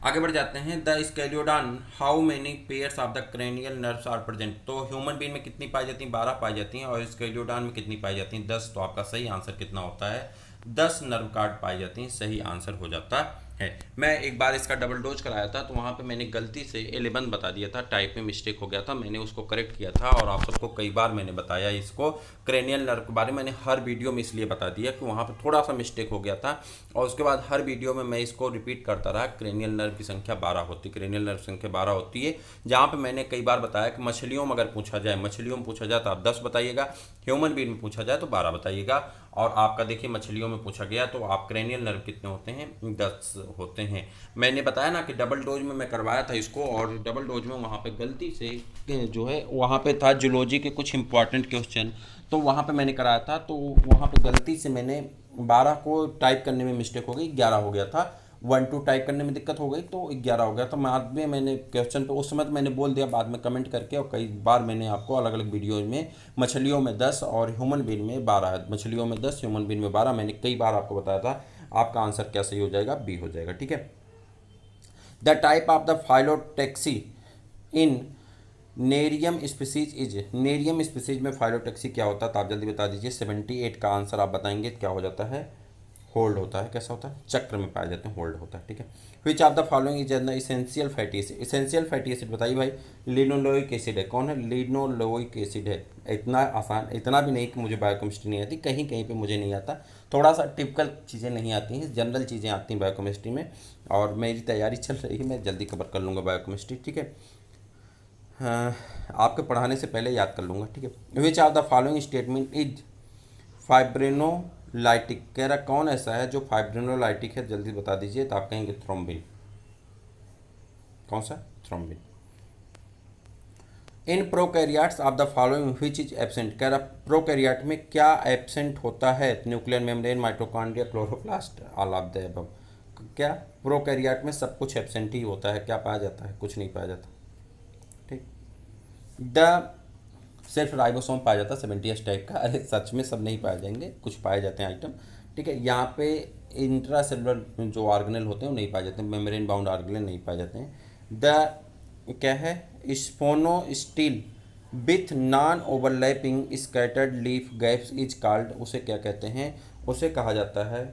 आगे बढ़ जाते हैं, the Scoliodon how many pairs of the cranial nerves are present, तो ह्यूमन बीइंग में कितनी पाई जाती हैं, 12 पाई जाती हैं, और स्केलियोडॉन में कितनी पाई जाती हैं, 10, तो आपका सही आंसर कितना होता है, 10 नर्व कार्ड पाई जाती हैं, सही आंसर हो जाता है। मैं एक बार इसका डबल डोज कराया था तो वहाँ पे मैंने गलती से 11 बता दिया था, टाइप में मिस्टेक हो गया था, मैंने उसको करेक्ट किया था और आप सबको कई बार मैंने बताया इसको। क्रेनियल नर्व के बारे में मैंने हर वीडियो में इसलिए बता दिया कि वहाँ पे थोड़ा सा मिस्टेक हो गया था, और उसके बाद हर वीडियो में मैं इसको रिपीट करता रहा। क्रेनियल नर्व की संख्या 12 होती है, क्रेनियल नर्व संख्या 12 होती है। जहाँ पर मैंने कई बार बताया कि मछलियों में अगर पूछा जाए, मछलियों में पूछा जाए तो आप 10 बताइएगा, ह्यूमन बीइंग में पूछा जाए तो 12 बताइएगा। और आपका देखिए मछलियों में पूछा गया तो आप क्रेनियल नर्व कितने होते हैं, 10 होते हैं। मैंने बताया ना कि डबल डोज में मैं करवाया था इसको, और डबल डोज में वहाँ पे गलती से जो है वहाँ पे था जूलॉजी के कुछ इंपॉर्टेंट क्वेश्चन, तो वहाँ पे मैंने कराया था, तो वहाँ पे गलती से मैंने 12 को टाइप करने में मिस्टेक हो गई, 11 हो गया था। 1 2 टाइप करने में दिक्कत हो गई तो 11 हो गया था। बाद में मैंने क्वेश्चन पे उस समय तो मैंने बोल दिया, बाद में कमेंट करके, और कई बार मैंने आपको अलग अलग वीडियोज में मछलियों में 10 और ह्यूमन बीइंग में 12, मछलियों में 10 ह्यूमन बीइंग में 12, मैंने कई बार आपको बताया था। आपका आंसर क्या सही हो जाएगा, बी हो जाएगा, ठीक है। The type of the phyllotaxy in nerium species is, nerium species में फाइलोटैक्सी क्या होता है तो आप जल्दी बता दीजिए। 78 का आंसर आप बताएंगे क्या हो जाता है, होल्ड होता है। कैसा होता है, चक्र में पाए जाते हैं, होल्ड होता है, ठीक है। Which of the following is the essential fatty acid, essential fatty acid बताइए भाई। लिनोलोइक एसिड है, कौन है, लिनोलोइक एसिड है। इतना आसान, इतना भी नहीं कि मुझे बायोकेमिस्ट्री नहीं आती, कहीं कहीं पे मुझे नहीं आता, थोड़ा सा टिपिकल चीज़ें नहीं आती हैं, जनरल चीज़ें आती हैं बायोकेमिस्ट्री में, और मेरी तैयारी चल रही है, मैं जल्दी कवर कर लूँगा बायोकेमिस्ट्री, ठीक है। हाँ, आपके पढ़ाने से पहले याद कर लूँगा, ठीक है। Which of the following statement is फाइब्रिनोलाइटिक, कह रहा कौन ऐसा है जो फाइब्रिनोलाइटिक है, जल्दी बता दीजिए तो आप कहेंगे थ्रोम्बिन। कौन सा, thrombin. In prokaryotes of the following which is absent, कह रहा प्रोकैरियोट में क्या एब्सेंट होता है, nuclear membrane, mitochondria, chloroplast, all of the above. क्या प्रोकैरियोट में सब कुछ एब्सेंट ही होता है, क्या पाया जाता है, कुछ नहीं पाया जाता, ठीक। द सिर्फ राइबोसोम पाया जाता है 70 टाइप का, अरे सच में सब नहीं पाए जाएंगे, कुछ पाए जाते हैं आइटम, ठीक है। यहाँ पे इंट्रा सेलुलर जो ऑर्गेनल होते हैं वो नहीं पाए जाते हैं, मेम्ब्रेन बाउंड ऑर्गेनल नहीं पाए जाते हैं। द क्या है, siphonostele with non overlapping scattered leaf gaps is called, उसे क्या कहते हैं, उसे कहा जाता है।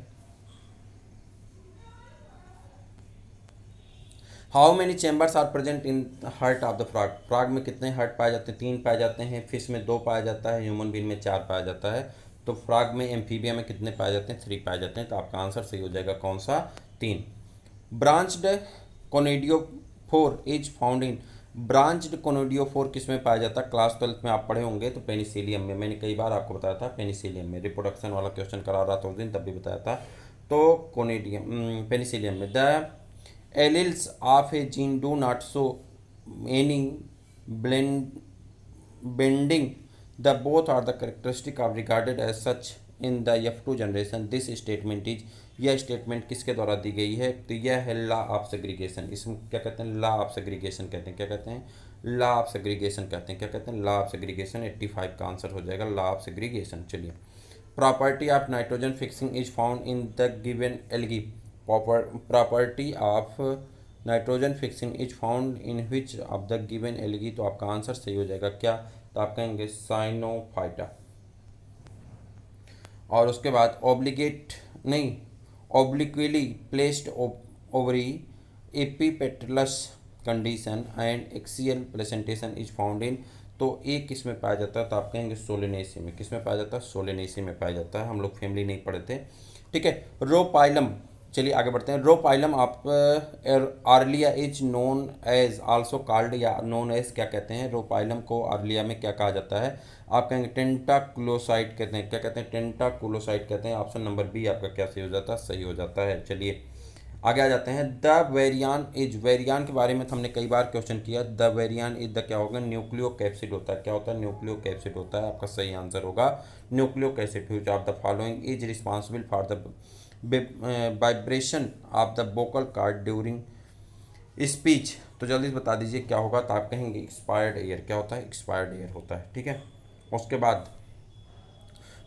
How many chambers are present in heart of the frog, frog में कितने हार्ट पाए जाते हैं, 3 पाए जाते हैं, फिश में 2 पाया जाता है, ह्यूमन बीइंग में 4 पाया जाता है। तो फ्रॉग में, एम्फीबिया में कितने पाए जाते हैं, 3 पाए जाते हैं, तो आपका आंसर सही हो जाएगा कौन सा, 3। Branched conidiophore is found in, branched conidiophore किस में पाया जाता है, क्लास 12 में आप पढ़े होंगे तो पेनिसिलियम में, मैंने कई बार आपको बताया था पेनिसिलियम में, रिप्रोडक्शन वाला क्वेश्चन करा रहा था उस दिन तब भी बताया था। तो कोनिडियम, पेनिसिलियम में। The alleles of a gene do not show any blend bending, the both are the characteristic of regarded as such in the F2 generation, this statement is, यह स्टेटमेंट किसके द्वारा दी गई है, तो यह है लॉ ऑफ सेग्रीगेशन, इसमें क्या कहते हैं, लॉ ऑफ सेग्रीगेशन कहते हैं, क्या कहते हैं, लॉ ऑफ सेग्रीगेशन कहते हैं, क्या कहते हैं, लॉ ऑफ सेग्रीगेशन। 85 का आंसर हो जाएगा लॉ ऑफ सेग्रीगेशन। चलिए, property of nitrogen fixing is found in the given algae, property of nitrogen fixing is found in which of the given algae, तो आपका आंसर सही हो जाएगा क्या, तो आप कहेंगे साइनोफाइटा। और उसके बाद ऑब्लिगेट नहीं, obliquely placed ovary epipetalous condition and axial placentation is found in, तो एक किस में पाया जाता है, तो आप कहेंगे सोलेनेसी में, किस में पाया जाता है, सोलेनेसी में पाया जाता है। हम लोग फैमिली नहीं पढ़े थे, ठीक है। रोपाइलम, चलिए आगे बढ़ते हैं। Rhopalium of Aurelia is known as also called, या नोन एज क्या कहते हैं, रोपाइलम को आर्लिया में क्या कहा जाता है, आप कहेंगे टेंटाकुलोसाइट कहते हैं, क्या कहते हैं, टेंटाकुलोसाइट कहते हैं। ऑप्शन नंबर बी आपका क्या सही हो जाता है, सही हो जाता है। चलिए आगे आ जाते हैं। द वेरियान इज, वेरियान के बारे में तो हमने कई बार क्वेश्चन किया। द वेरियान इज द क्या होगा, न्यूक्लियो कैप्सिड होता है, क्या होता है, न्यूक्लियो कैप्सिड होता है। आपका सही आंसर होगा nucleocapsid. Which of the following is responsible for the vibration of the vocal cord during speech, तो जल्दी से बता दीजिए क्या होगा, तो आप कहेंगे एक्सपायर्ड एयर, क्या होता है, एक्सपायर्ड एयर होता है, ठीक है। उसके बाद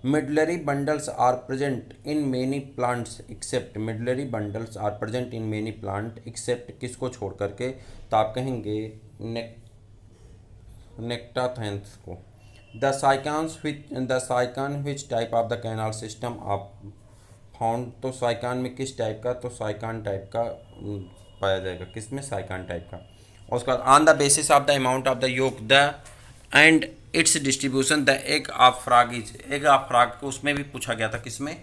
medullary bundles are present in many plants except, medullary bundles are present in many plant except किसको छोड़ करके, तो आप कहेंगे नेक्टाथेंस को। The sycon which type of the canal system of found, तो साइकान में किस टाइप का, तो साइकान टाइप का पाया जाएगा, किस में, साइकान टाइप का। और उसके बाद on the basis of the amount of the yolk the and its distribution the egg of frog is, egg of frog को उसमें भी पूछा गया था, किसमें,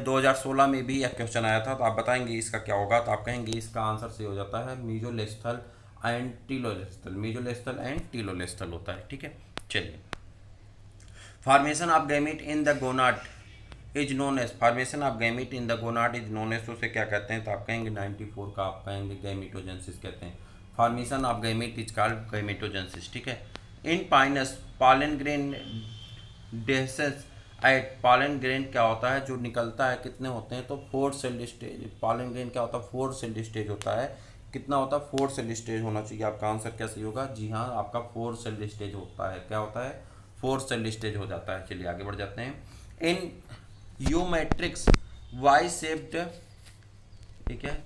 2016 में भी यह क्वेश्चन आया था। तो आप बताएंगे इसका क्या होगा, तो आप कहेंगे इसका आंसर से हो जाता है मीजोलेस्थल एंड टीलोलेस्थल, मीजोलेस्थल एंड टीलोलेस्थल होता है, ठीक है। चलिए, formation of gamete in the gonad is known as, formation of gamete in the gonad is known as, उसे क्या कहते हैं, तो आप कहेंगे 94 का आप कहेंगे गैमीटोजेंसिस कहते हैं। Formation of gamete is called gametogenesis, ठीक है। In Pinus pollen grain dehisces at, pollen grain क्या होता है, जो निकलता है, कितने होते हैं, तो 4 सेल स्टेज, पॉलन ग्रेन क्या होता है, 4 सेल स्टेज होता है, कितना होता है, 4 सेल स्टेज होना चाहिए। आपका आंसर क्या सही होगा, जी हाँ, आपका 4 सेल स्टेज होता है, क्या होता है, 4 सेल स्टेज हो जाता है। चलिए आगे बढ़ जाते हैं। इन यू मैट्रिक्स वाई शेप्ड, ठीक है,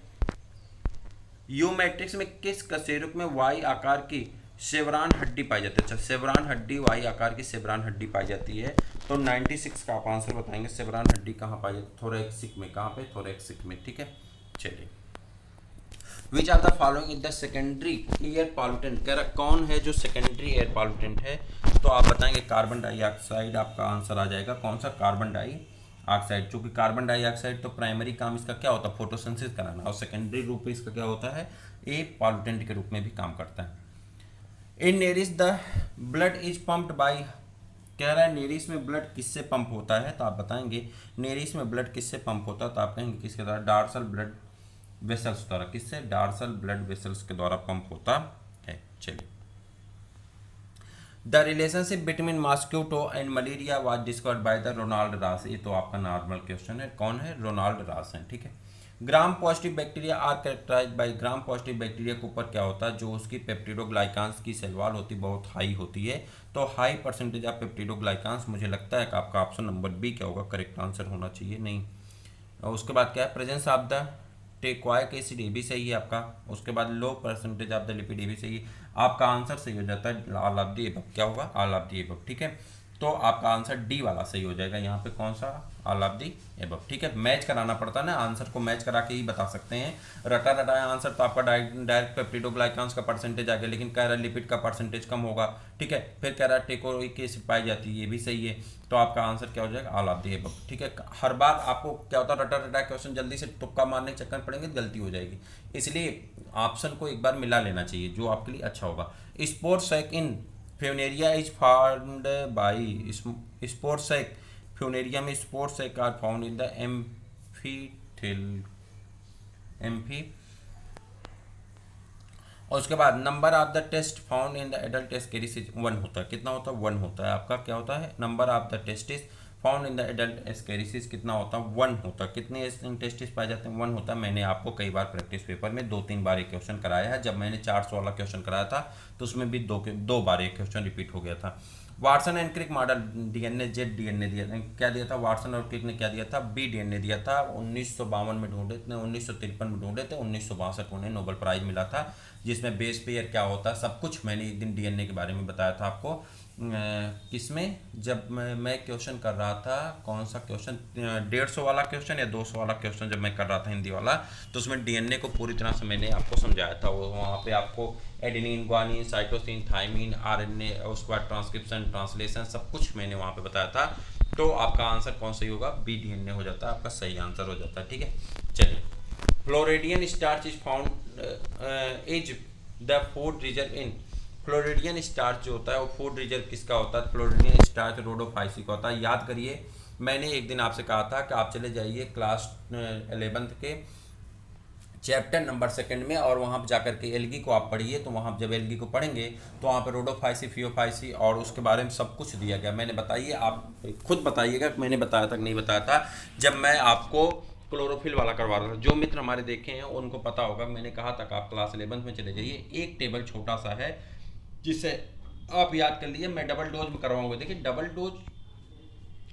यू मैट्रिक्स में किस कशेरुक में वाई आकार की शेवरान हड्डी पाई जाती है, अच्छा शेवरान हड्डी, वाई आकार की शेवरान हड्डी पाई जाती है। तो 96 का आप आंसर बताएंगे, शेवरान हड्डी कहाँ पाई जाती है, थोरैक्सिक में, कहाँ पे, थोरैक्सिक में, ठीक है। चलिए, which are the following is the secondary air pollutant, कह रहा कौन है जो सेकेंडरी एयर पॉल्यूटेंट है, तो आप बताएंगे कार्बन डाइऑक्साइड, आपका आंसर आ जाएगा, कौन सा, कार्बन डाइऑक्साइड। चूंकि कार्बन डाइऑक्साइड तो प्राइमरी काम इसका क्या होता है, फोटोसिंथेसिस कराना, और सेकेंडरी रूप में इसका क्या होता है, ए पॉल्यूटेंट के रूप में भी काम करता है। In Nereis the blood is pumped by, कह रहा है नेरिस में ब्लड किससे पंप होता है, तो आप बताएंगे नेरिस में ब्लड किससे पंप होता है, तो आप कहेंगे किसके द्वारा, डार्सल ब्लड वेसल्स द्वारा, किससे, डार्सल ब्लड वेसल्स के द्वारा पंप होता है। चलिए, the relationship between mosquito and malaria was discovered by the Ronald Ross, ये तो आपका नॉर्मल क्वेश्चन है, कौन है, रोनाल्ड रॉस है, ठीक है। Gram positive bacteria are characterize by, gram positive bacteria के ऊपर क्या होता है, जो उसकी पेप्टिडोग्लाइकांस की सेलवाल होती है बहुत हाई होती है, तो हाई परसेंटेज ऑफ पेप्टिडोग्लाइकांस, मुझे लगता है कि आपका ऑप्शन नंबर बी क्या होगा, करेक्ट आंसर होना चाहिए, नहीं। और उसके बाद क्या है, प्रेजेंस ऑफ द टेक्वाइक एसिड, ये भी सही है आपका। उसके बाद लो परसेंटेज ऑफ द लिपिड, ये भी सही है, आपका आंसर सही हो जाता है ऑल ऑफ द अबव, क्या होगा, ऑल ऑफ द अबव, ठीक है। तो आपका आंसर डी वाला सही हो जाएगा, यहाँ पे कौन सा, ऑल ऑफ दी एबव, ठीक है। मैच कराना पड़ता है ना, आंसर को मैच करा के ही बता सकते हैं। रटा रटाया आंसर तो आपका डायरेक्ट पेप्टिडोग्लाइकांस का परसेंटेज आ गया, लेकिन कह रहा है लिपिड का परसेंटेज कम होगा, ठीक है। फिर कह रहा है टेकोइक एसिड पाई जाती है, ये भी सही है, तो आपका आंसर क्या हो जाएगा, ऑल ऑफ दी एबव, ठीक है। हर बार आपको क्या होता है, रटा रटाया क्वेश्चन जल्दी से तुक्का मारने के चक्कर पड़ेंगे तो गलती हो जाएगी, इसलिए ऑप्शन को एक बार मिला लेना चाहिए, जो आपके लिए अच्छा होगा। Sports sac in Funaria is found by, sports sac, Funaria में sports sac are found in the amphi, और उसके बाद number of the test found in the adult Ascaris 1 होता है, कितना होता है, 1 होता है, आपका क्या होता है, number of the testis found in the adult Ascaris कितना होता है, 1 होता है। कितने टेस्टिस पाए जाते हैं, 1 होता है। मैंने आपको कई बार प्रैक्टिस पेपर में 2-3 बार एक क्वेश्चन कराया है, जब मैंने 400 वाला क्वेश्चन कराया था तो उसमें भी दो बार एक क्वेश्चन रिपीट हो गया था। Watson and Crick model DNA Z DNA दिया, क्या दिया था, वाटसन और क्रिक ने क्या दिया था, बी डीएनए दिया था, 1952 में ढूंढे थे, 1953 में ढूंढे थे, 1962 उन्हें नोबेल प्राइज मिला था, जिसमें बेस पेयर क्या होता है सब कुछ मैंने एक दिन डीएनए के बारे में बताया था आपको, किसमें, जब मैं क्वेश्चन कर रहा था, कौन सा क्वेश्चन, 150 वाला क्वेश्चन या 200 वाला क्वेश्चन जब मैं कर रहा था हिंदी वाला, तो उसमें डीएनए को पूरी तरह से मैंने आपको समझाया था। वो वहाँ पे आपको adenine, guanine, cytosine, thymine, RNA, उसके बाद ट्रांसक्रिप्शन, ट्रांसलेशन, सब कुछ मैंने वहाँ पे बताया था। तो आपका आंसर कौन सही होगा, बी डीएनए हो जाता है, आपका सही आंसर हो जाता है, ठीक है। चलिए, floridean starch is found is the food reserve in, floridean starch जो होता है वो फूड रिजर्व किसका होता है, फ्लोरिडियन स्टार्च रोडोफाइसी का होता है। याद करिए, मैंने एक दिन आपसे कहा था कि आप चले जाइए क्लास 11th के चैप्टर नंबर 2 में, और वहाँ पर जाकर के एल्गी को आप पढ़िए, तो वहाँ जब एल्गी को पढ़ेंगे तो वहाँ पे रोडोफाइसी, फियोफाइसी और उसके बारे में सब कुछ दिया गया। मैंने बताइए, आप खुद बताइएगा मैंने बताया था कि नहीं बताया था, जब मैं आपको क्लोरोफिल वाला करवा रहा था। जो मित्र हमारे देखे हैं उनको पता होगा, मैंने कहा था कि आप क्लास 11th में चले जाइए, एक टेबल छोटा सा है जिससे आप याद कर लीजिए। मैं डबल डोज में करवाऊंगा, देखिए डबल डोज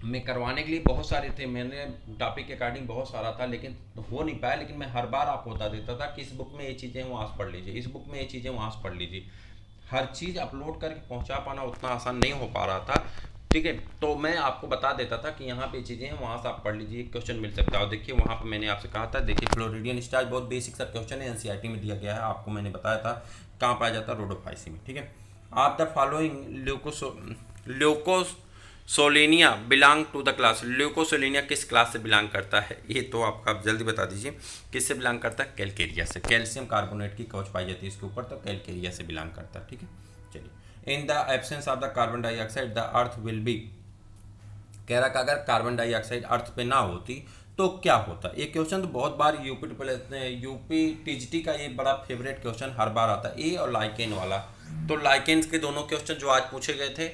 में करवाने के लिए बहुत सारे थे, मैंने टॉपिक के अकॉर्डिंग बहुत सारा था, लेकिन हो नहीं पाया। लेकिन मैं हर बार आपको बता देता था कि इस बुक में ये चीज़ें वहाँ से पढ़ लीजिए, इस बुक में ये चीज़ें वहाँ से पढ़ लीजिए। हर चीज़ अपलोड करके पहुँचा पाना उतना आसान नहीं हो पा रहा था, ठीक है। तो मैं आपको बता देता था कि यहाँ पे चीज़ें हैं, वहाँ से आप पढ़ लीजिए, क्वेश्चन मिल सकता है। और देखिए वहाँ पे मैंने आपसे कहा था, देखिए फ्लोरिडियन स्टार्च बहुत बेसिक सा क्वेश्चन है, एनसीईआरटी में दिया गया है, आपको मैंने बताया था कहाँ पाया जाता है, रोडोफाइसी में। ठीक है। Of the following Leucosolenia belong to the class, Leucosolenia किस क्लास से बिलोंग करता है? ये तो आप जल्दी बता दीजिए, किससे बिलोंग करता है? कैलकेरिया से। कैल्शियम कार्बोनेट की कवच पाई जाती है इसके ऊपर, तो कैलकेरिया से बिलोंग करता है। ठीक है, चलिए। In the absence of the carbon dioxide the earth will be, कह रहा कि अगर कार्बन डाइऑक्साइड अर्थ पे ना होती तो क्या होता। ये क्वेश्चन तो बहुत बार यूपी टीजीटी का ये बड़ा फेवरेट क्वेश्चन हर बार आता है, ए और लाइकेन वाला। तो लाइकेन्स के दोनों क्वेश्चन जो आज पूछे गए थे,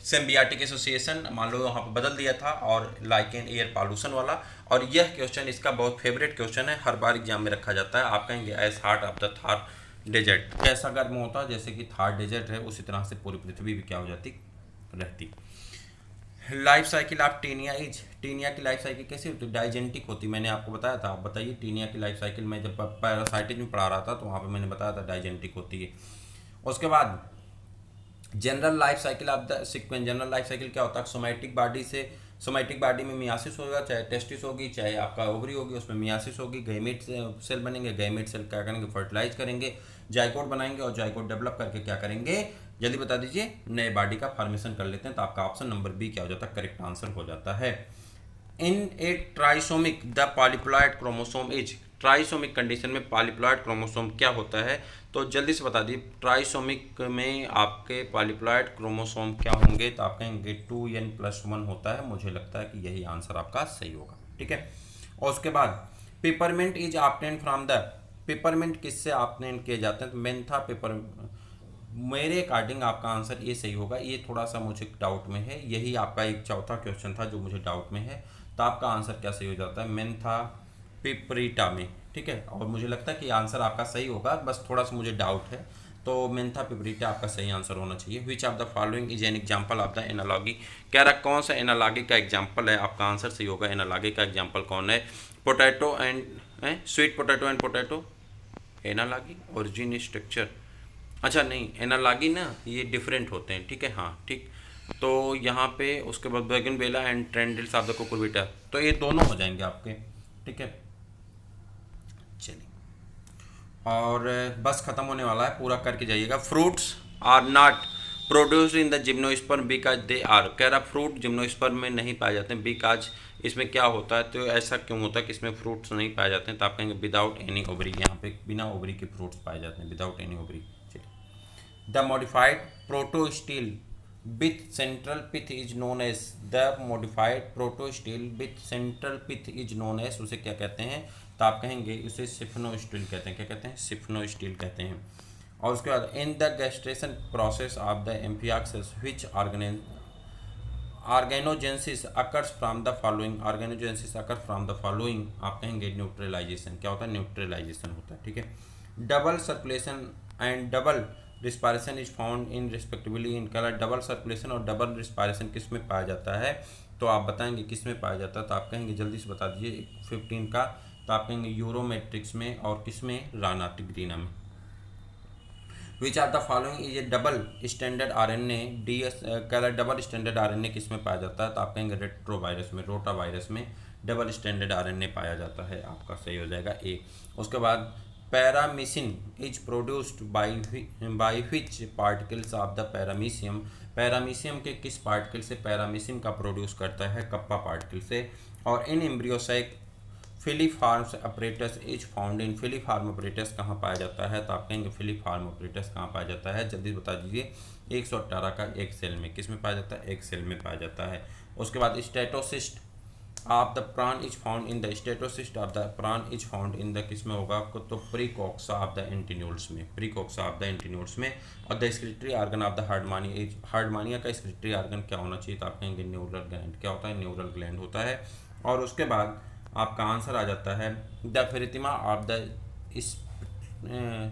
सिम्बियाटिक एसोसिएशन मान लो वहाँ पर बदल दिया था, और लाइकेन एयर पॉल्यूशन वाला। और यह क्वेश्चन इसका बहुत फेवरेट क्वेश्चन है, हर बार एग्जाम में रखा जाता है। आप कहेंगे as heart of the Thar desert, कैसा गर्म होता है जैसे कि थार डेजर्ट है, उसी तरह से पूरी पृथ्वी भी क्या हो जाती, रहती। Life cycle of taenia is, taenia की लाइफ साइकिल कैसी होती है? डाइजेंटिक होती, मैंने आपको बताया था। आप बताइए टीनिया की लाइफ साइकिल, मैं जब पैरासाइटिज में पढ़ा रहा था तो वहाँ पे मैंने बताया था डाइजेंटिक होती है। उसके बाद general life cycle of the sequence, general life cycle क्या होता है? सोमैटिक बॉडी से, सोमैटिक बॉडी में मियासिस होगा, चाहे टेस्टिस होगी, चाहे आपका ओवरी होगी, उसमें मियासिस होगी, गैमेट सेल बनेंगे, गैमेट सेल क्या करेंगे? फर्टिलाइज करेंगे, जाइगोट बनाएंगे, और जाइगोट डेवलप करके क्या करेंगे? जल्दी बता दीजिए, नए बॉडी का फॉर्मेशन कर लेते हैं। तो आपका ऑप्शन नंबर बी क्या हो जाता है? करेक्ट आंसर हो जाता है। In a trisomic the polyploid chromosome is, trisomic condition में पॉलीप्लॉइड क्रोमोसोम क्या होता है? तो जल्दी से बता दी, ट्राइसोमिक में आपके पॉलीप्लॉइड क्रोमोसोम क्या होंगे? तो आप कहेंगे 2n+1 होता है। मुझे लगता है कि यही आंसर आपका सही होगा। ठीक है। और उसके बाद peppermint is obtain from the, peppermint किससे ऑब्टेन किए जाते हैं? तो मेंथा पेपर, मेरे अकॉर्डिंग आपका आंसर ये सही होगा। ये थोड़ा सा मुझे डाउट में है, यही आपका एक चौथा क्वेश्चन था जो मुझे डाउट में है। तो आपका आंसर क्या सही हो जाता है? मेंथा पिपरिटा में। ठीक है। और मुझे लगता है कि आंसर आपका सही होगा, बस थोड़ा सा मुझे डाउट है। तो मेंथा पिपरिटा आपका सही आंसर होना चाहिए। विच of the following is an example of the analogy, कह रहा कौन सा एनालॉगी का एग्जाम्पल है? आपका आंसर सही होगा। एनालॉगी का एग्जाम्पल कौन है? Potato and sweet potato and potato analogy, origin structure, अच्छा नहीं, एनालॉगी ना ये डिफरेंट होते हैं। ठीक है, हाँ ठीक। तो यहाँ पे उसके बाद बैगनवेला एंड ट्रेंडिल्स ऑफ द कुकुरबिटा, तो ये दोनों हो जाएंगे आपके। ठीक है, चलिए। और बस खत्म होने वाला है, पूरा करके जाइएगा। Fruits are not produce in the gymnosperm because they are, कह रहा फ्रूट जिम्नोस्पर्म में नहीं पाए जाते हैं, बिकॉज इसमें क्या होता है? तो ऐसा क्यों होता है कि इसमें फ्रूट्स नहीं पाए जाते हैं? तो आप कहेंगे विदाउट एनी ओवरी, यहाँ पे बिना ओवरी के फ्रूट्स पाए जाते हैं, without any ovary. The modified protostele with central pith is known as, the modified protostele with central pith is known as, उसे क्या कहते हैं? तो आप कहेंगे उसे सिफनोस्टील कहते हैं। क्या कहते हैं? सिफनोस्टील कहते हैं। और उसके बाद in the gastrulation process of the amphioxus which organogenesis occurs from the following, organogenesis occur from the following, आप कहेंगे न्यूट्रलाइजेशन। क्या होता है? न्यूट्रलाइजेशन होता है। ठीक है। Double circulation and double respiration is found in respectively in colour, double circulation और डबल रिस्पायरेशन किस में पाया जाता है? तो आप बताएंगे किस में पाया जाता है? तो आप कहेंगे जल्दी से बता दीजिए 15 का। तो आप कहेंगे यूरोमेट्रिक्स में, और किस में? रानाटिग्रीना में। Which are the following is a double standard RNA DS, colour double standard RNA किस में पाया जाता है? तो आप कहेंगे रेट्रोवायरस में, रोटावायरस में डबल स्टैंडर्ड आरएनए पाया जाता है। आपका सही हो जाएगा ए। उसके बाद paramecin is produced by which particles of the paramecium, paramecium के किस पार्टिकल से पैरामीशियम का प्रोड्यूस करता है? कप्पा पार्टिकल से। और in embryo sac filiforms apparatus is found in, filiform apparatus कहाँ पाया जाता है? तो आप कहेंगे फिलीफार्म अपरेटस कहाँ पाया जाता है? जल्दी बता दीजिए। 118 का एक सेल में, किस में पाया जाता है? एक सेल में पाया जाता है। उसके बाद स्टेटोसिस्ट ऑफ द प्राण is found in the, statocyst of the प्राण इज फाउंड इन द, किस में होगा आपको? तो प्रीकॉक्सा ऑफ द एंटीन्यूल्स में, प्रीकॉक्सा ऑफ द एंटीन्यूल्स में। और the excretory organ of the Hardmania is, Hardmania का स्क्रिटरी ऑर्गन क्या होना चाहिए? तो आप कहेंगे न्यूरल ग्लैंड। क्या होता है? न्यूरल ग्लैंड होता है। और उसके बाद आपका आंसर आ जाता है the Pheretima of the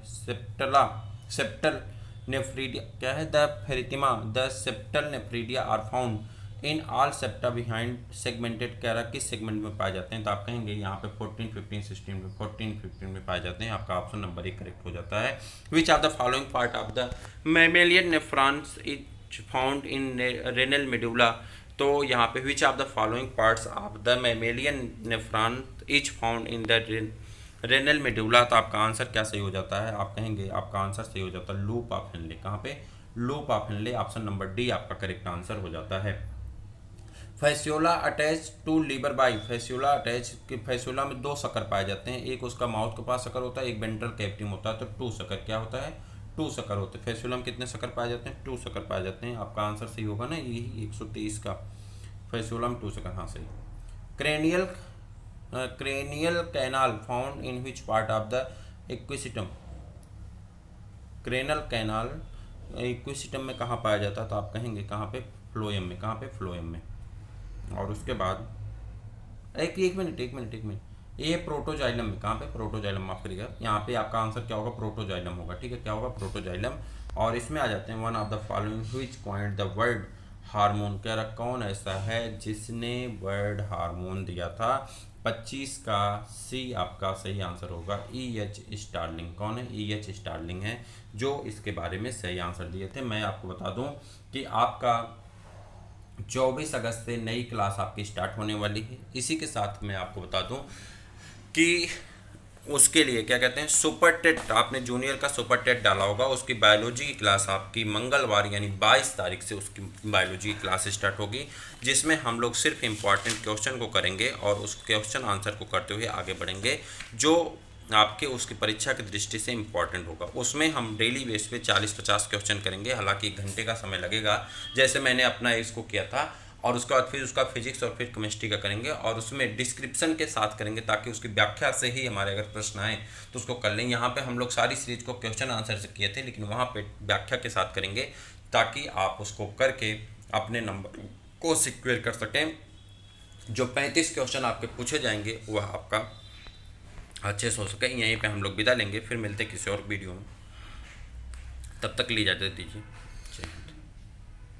septal, septal nephridia, क्या है? The Pheretima, the septal nephridia are found in all septa behind segmented, कह रहा किस सेगमेंट में पाए जाते हैं? तो आप कहेंगे यहाँ पे 14, 15, 16 में, 14, 15 में पाए जाते हैं। आपका ऑप्शन नंबर 1 करेक्ट हो जाता है। Which of the following part of the mammalian nephrons is found in renal medulla, तो यहाँ पे विच of the following parts of the mammalian nephron is found in the renal medulla, तो आपका answer क्या सही हो जाता है, आप कहेंगे आपका आंसर सही हो जाता है लूप ऑफ हेनले। कहाँ पे, loop of Henle, option number D आपका करेक्ट आंसर हो जाता है। Fasciola attach to liver by, fasciola attach कि फैसियोला में दो शकर पाए जाते हैं, एक उसका माउथ के पास शकर होता है, एक वेंट्रल कैविटी में होता है, तो टू शकर क्या होता है, टू शकर होते हैं। फैसियोला में कितने शकर पाए जाते हैं, टू शकर पाए जाते हैं, आपका आंसर सही होगा ना, यही 123 का, फैसियोला में टू शकर, हाँ सही। Cranial cranial canal found in which part of the equisetum, cranial canal equisetum में कहाँ पाया जाता है, तो आप कहेंगे कहाँ पे, फ्लोएम में। कहाँ पे, फ्लोएम में। और उसके बाद एक मिनट, ये प्रोटोजाइलम में, कहाँ पे, प्रोटोजाइलम, माफ करिएगा, यहाँ पे आपका आंसर क्या होगा, प्रोटोजाइलम होगा, ठीक है, क्या होगा, प्रोटोजाइलम। और इसमें आ जाते हैं one of the following which coined the word hormone, कह रहा कौन ऐसा है जिसने वर्ड हार्मोन दिया था, 25 का सी आपका सही आंसर होगा, EH स्टार्लिंग। कौन है, EH स्टार्लिंग है जो इसके बारे में सही आंसर दिए थे। मैं आपको बता दूं कि आपका 24 अगस्त से नई क्लास आपकी स्टार्ट होने वाली है। इसी के साथ मैं आपको बता दूं कि उसके लिए क्या कहते हैं, सुपर टेट, आपने जूनियर का सुपर टेट डाला होगा, उसकी बायोलॉजी की क्लास आपकी मंगलवार यानी 22 तारीख से उसकी बायोलॉजी की क्लास स्टार्ट होगी, जिसमें हम लोग सिर्फ इम्पॉर्टेंट क्वेश्चन को करेंगे और उस क्वेश्चन आंसर को करते हुए आगे बढ़ेंगे, जो आपके उसकी परीक्षा की दृष्टि से इम्पॉर्टेंट होगा। उसमें हम डेली बेस पे 40-50 क्वेश्चन करेंगे, हालांकि 1 घंटे का समय लगेगा, जैसे मैंने अपना इसको किया था। और उसके बाद फिर उसका फिजिक्स और फिर केमिस्ट्री का करेंगे, और उसमें डिस्क्रिप्शन के साथ करेंगे, ताकि उसकी व्याख्या से ही हमारे अगर प्रश्न आए तो उसको कर लें। यहाँ पे हम लोग सारी सीरीज को क्वेश्चन आंसर से किए थे, लेकिन वहाँ पे व्याख्या के साथ करेंगे, ताकि आप उसको करके अपने नंबर को सिक्योर कर सकें। जो 35 क्वेश्चन आपके पूछे जाएंगे वह आपका अच्छे से हो सके। यहीं पे हम लोग विदा लेंगे, फिर मिलते किसी और वीडियो में, तब तक ली इजाज़त दीजिए।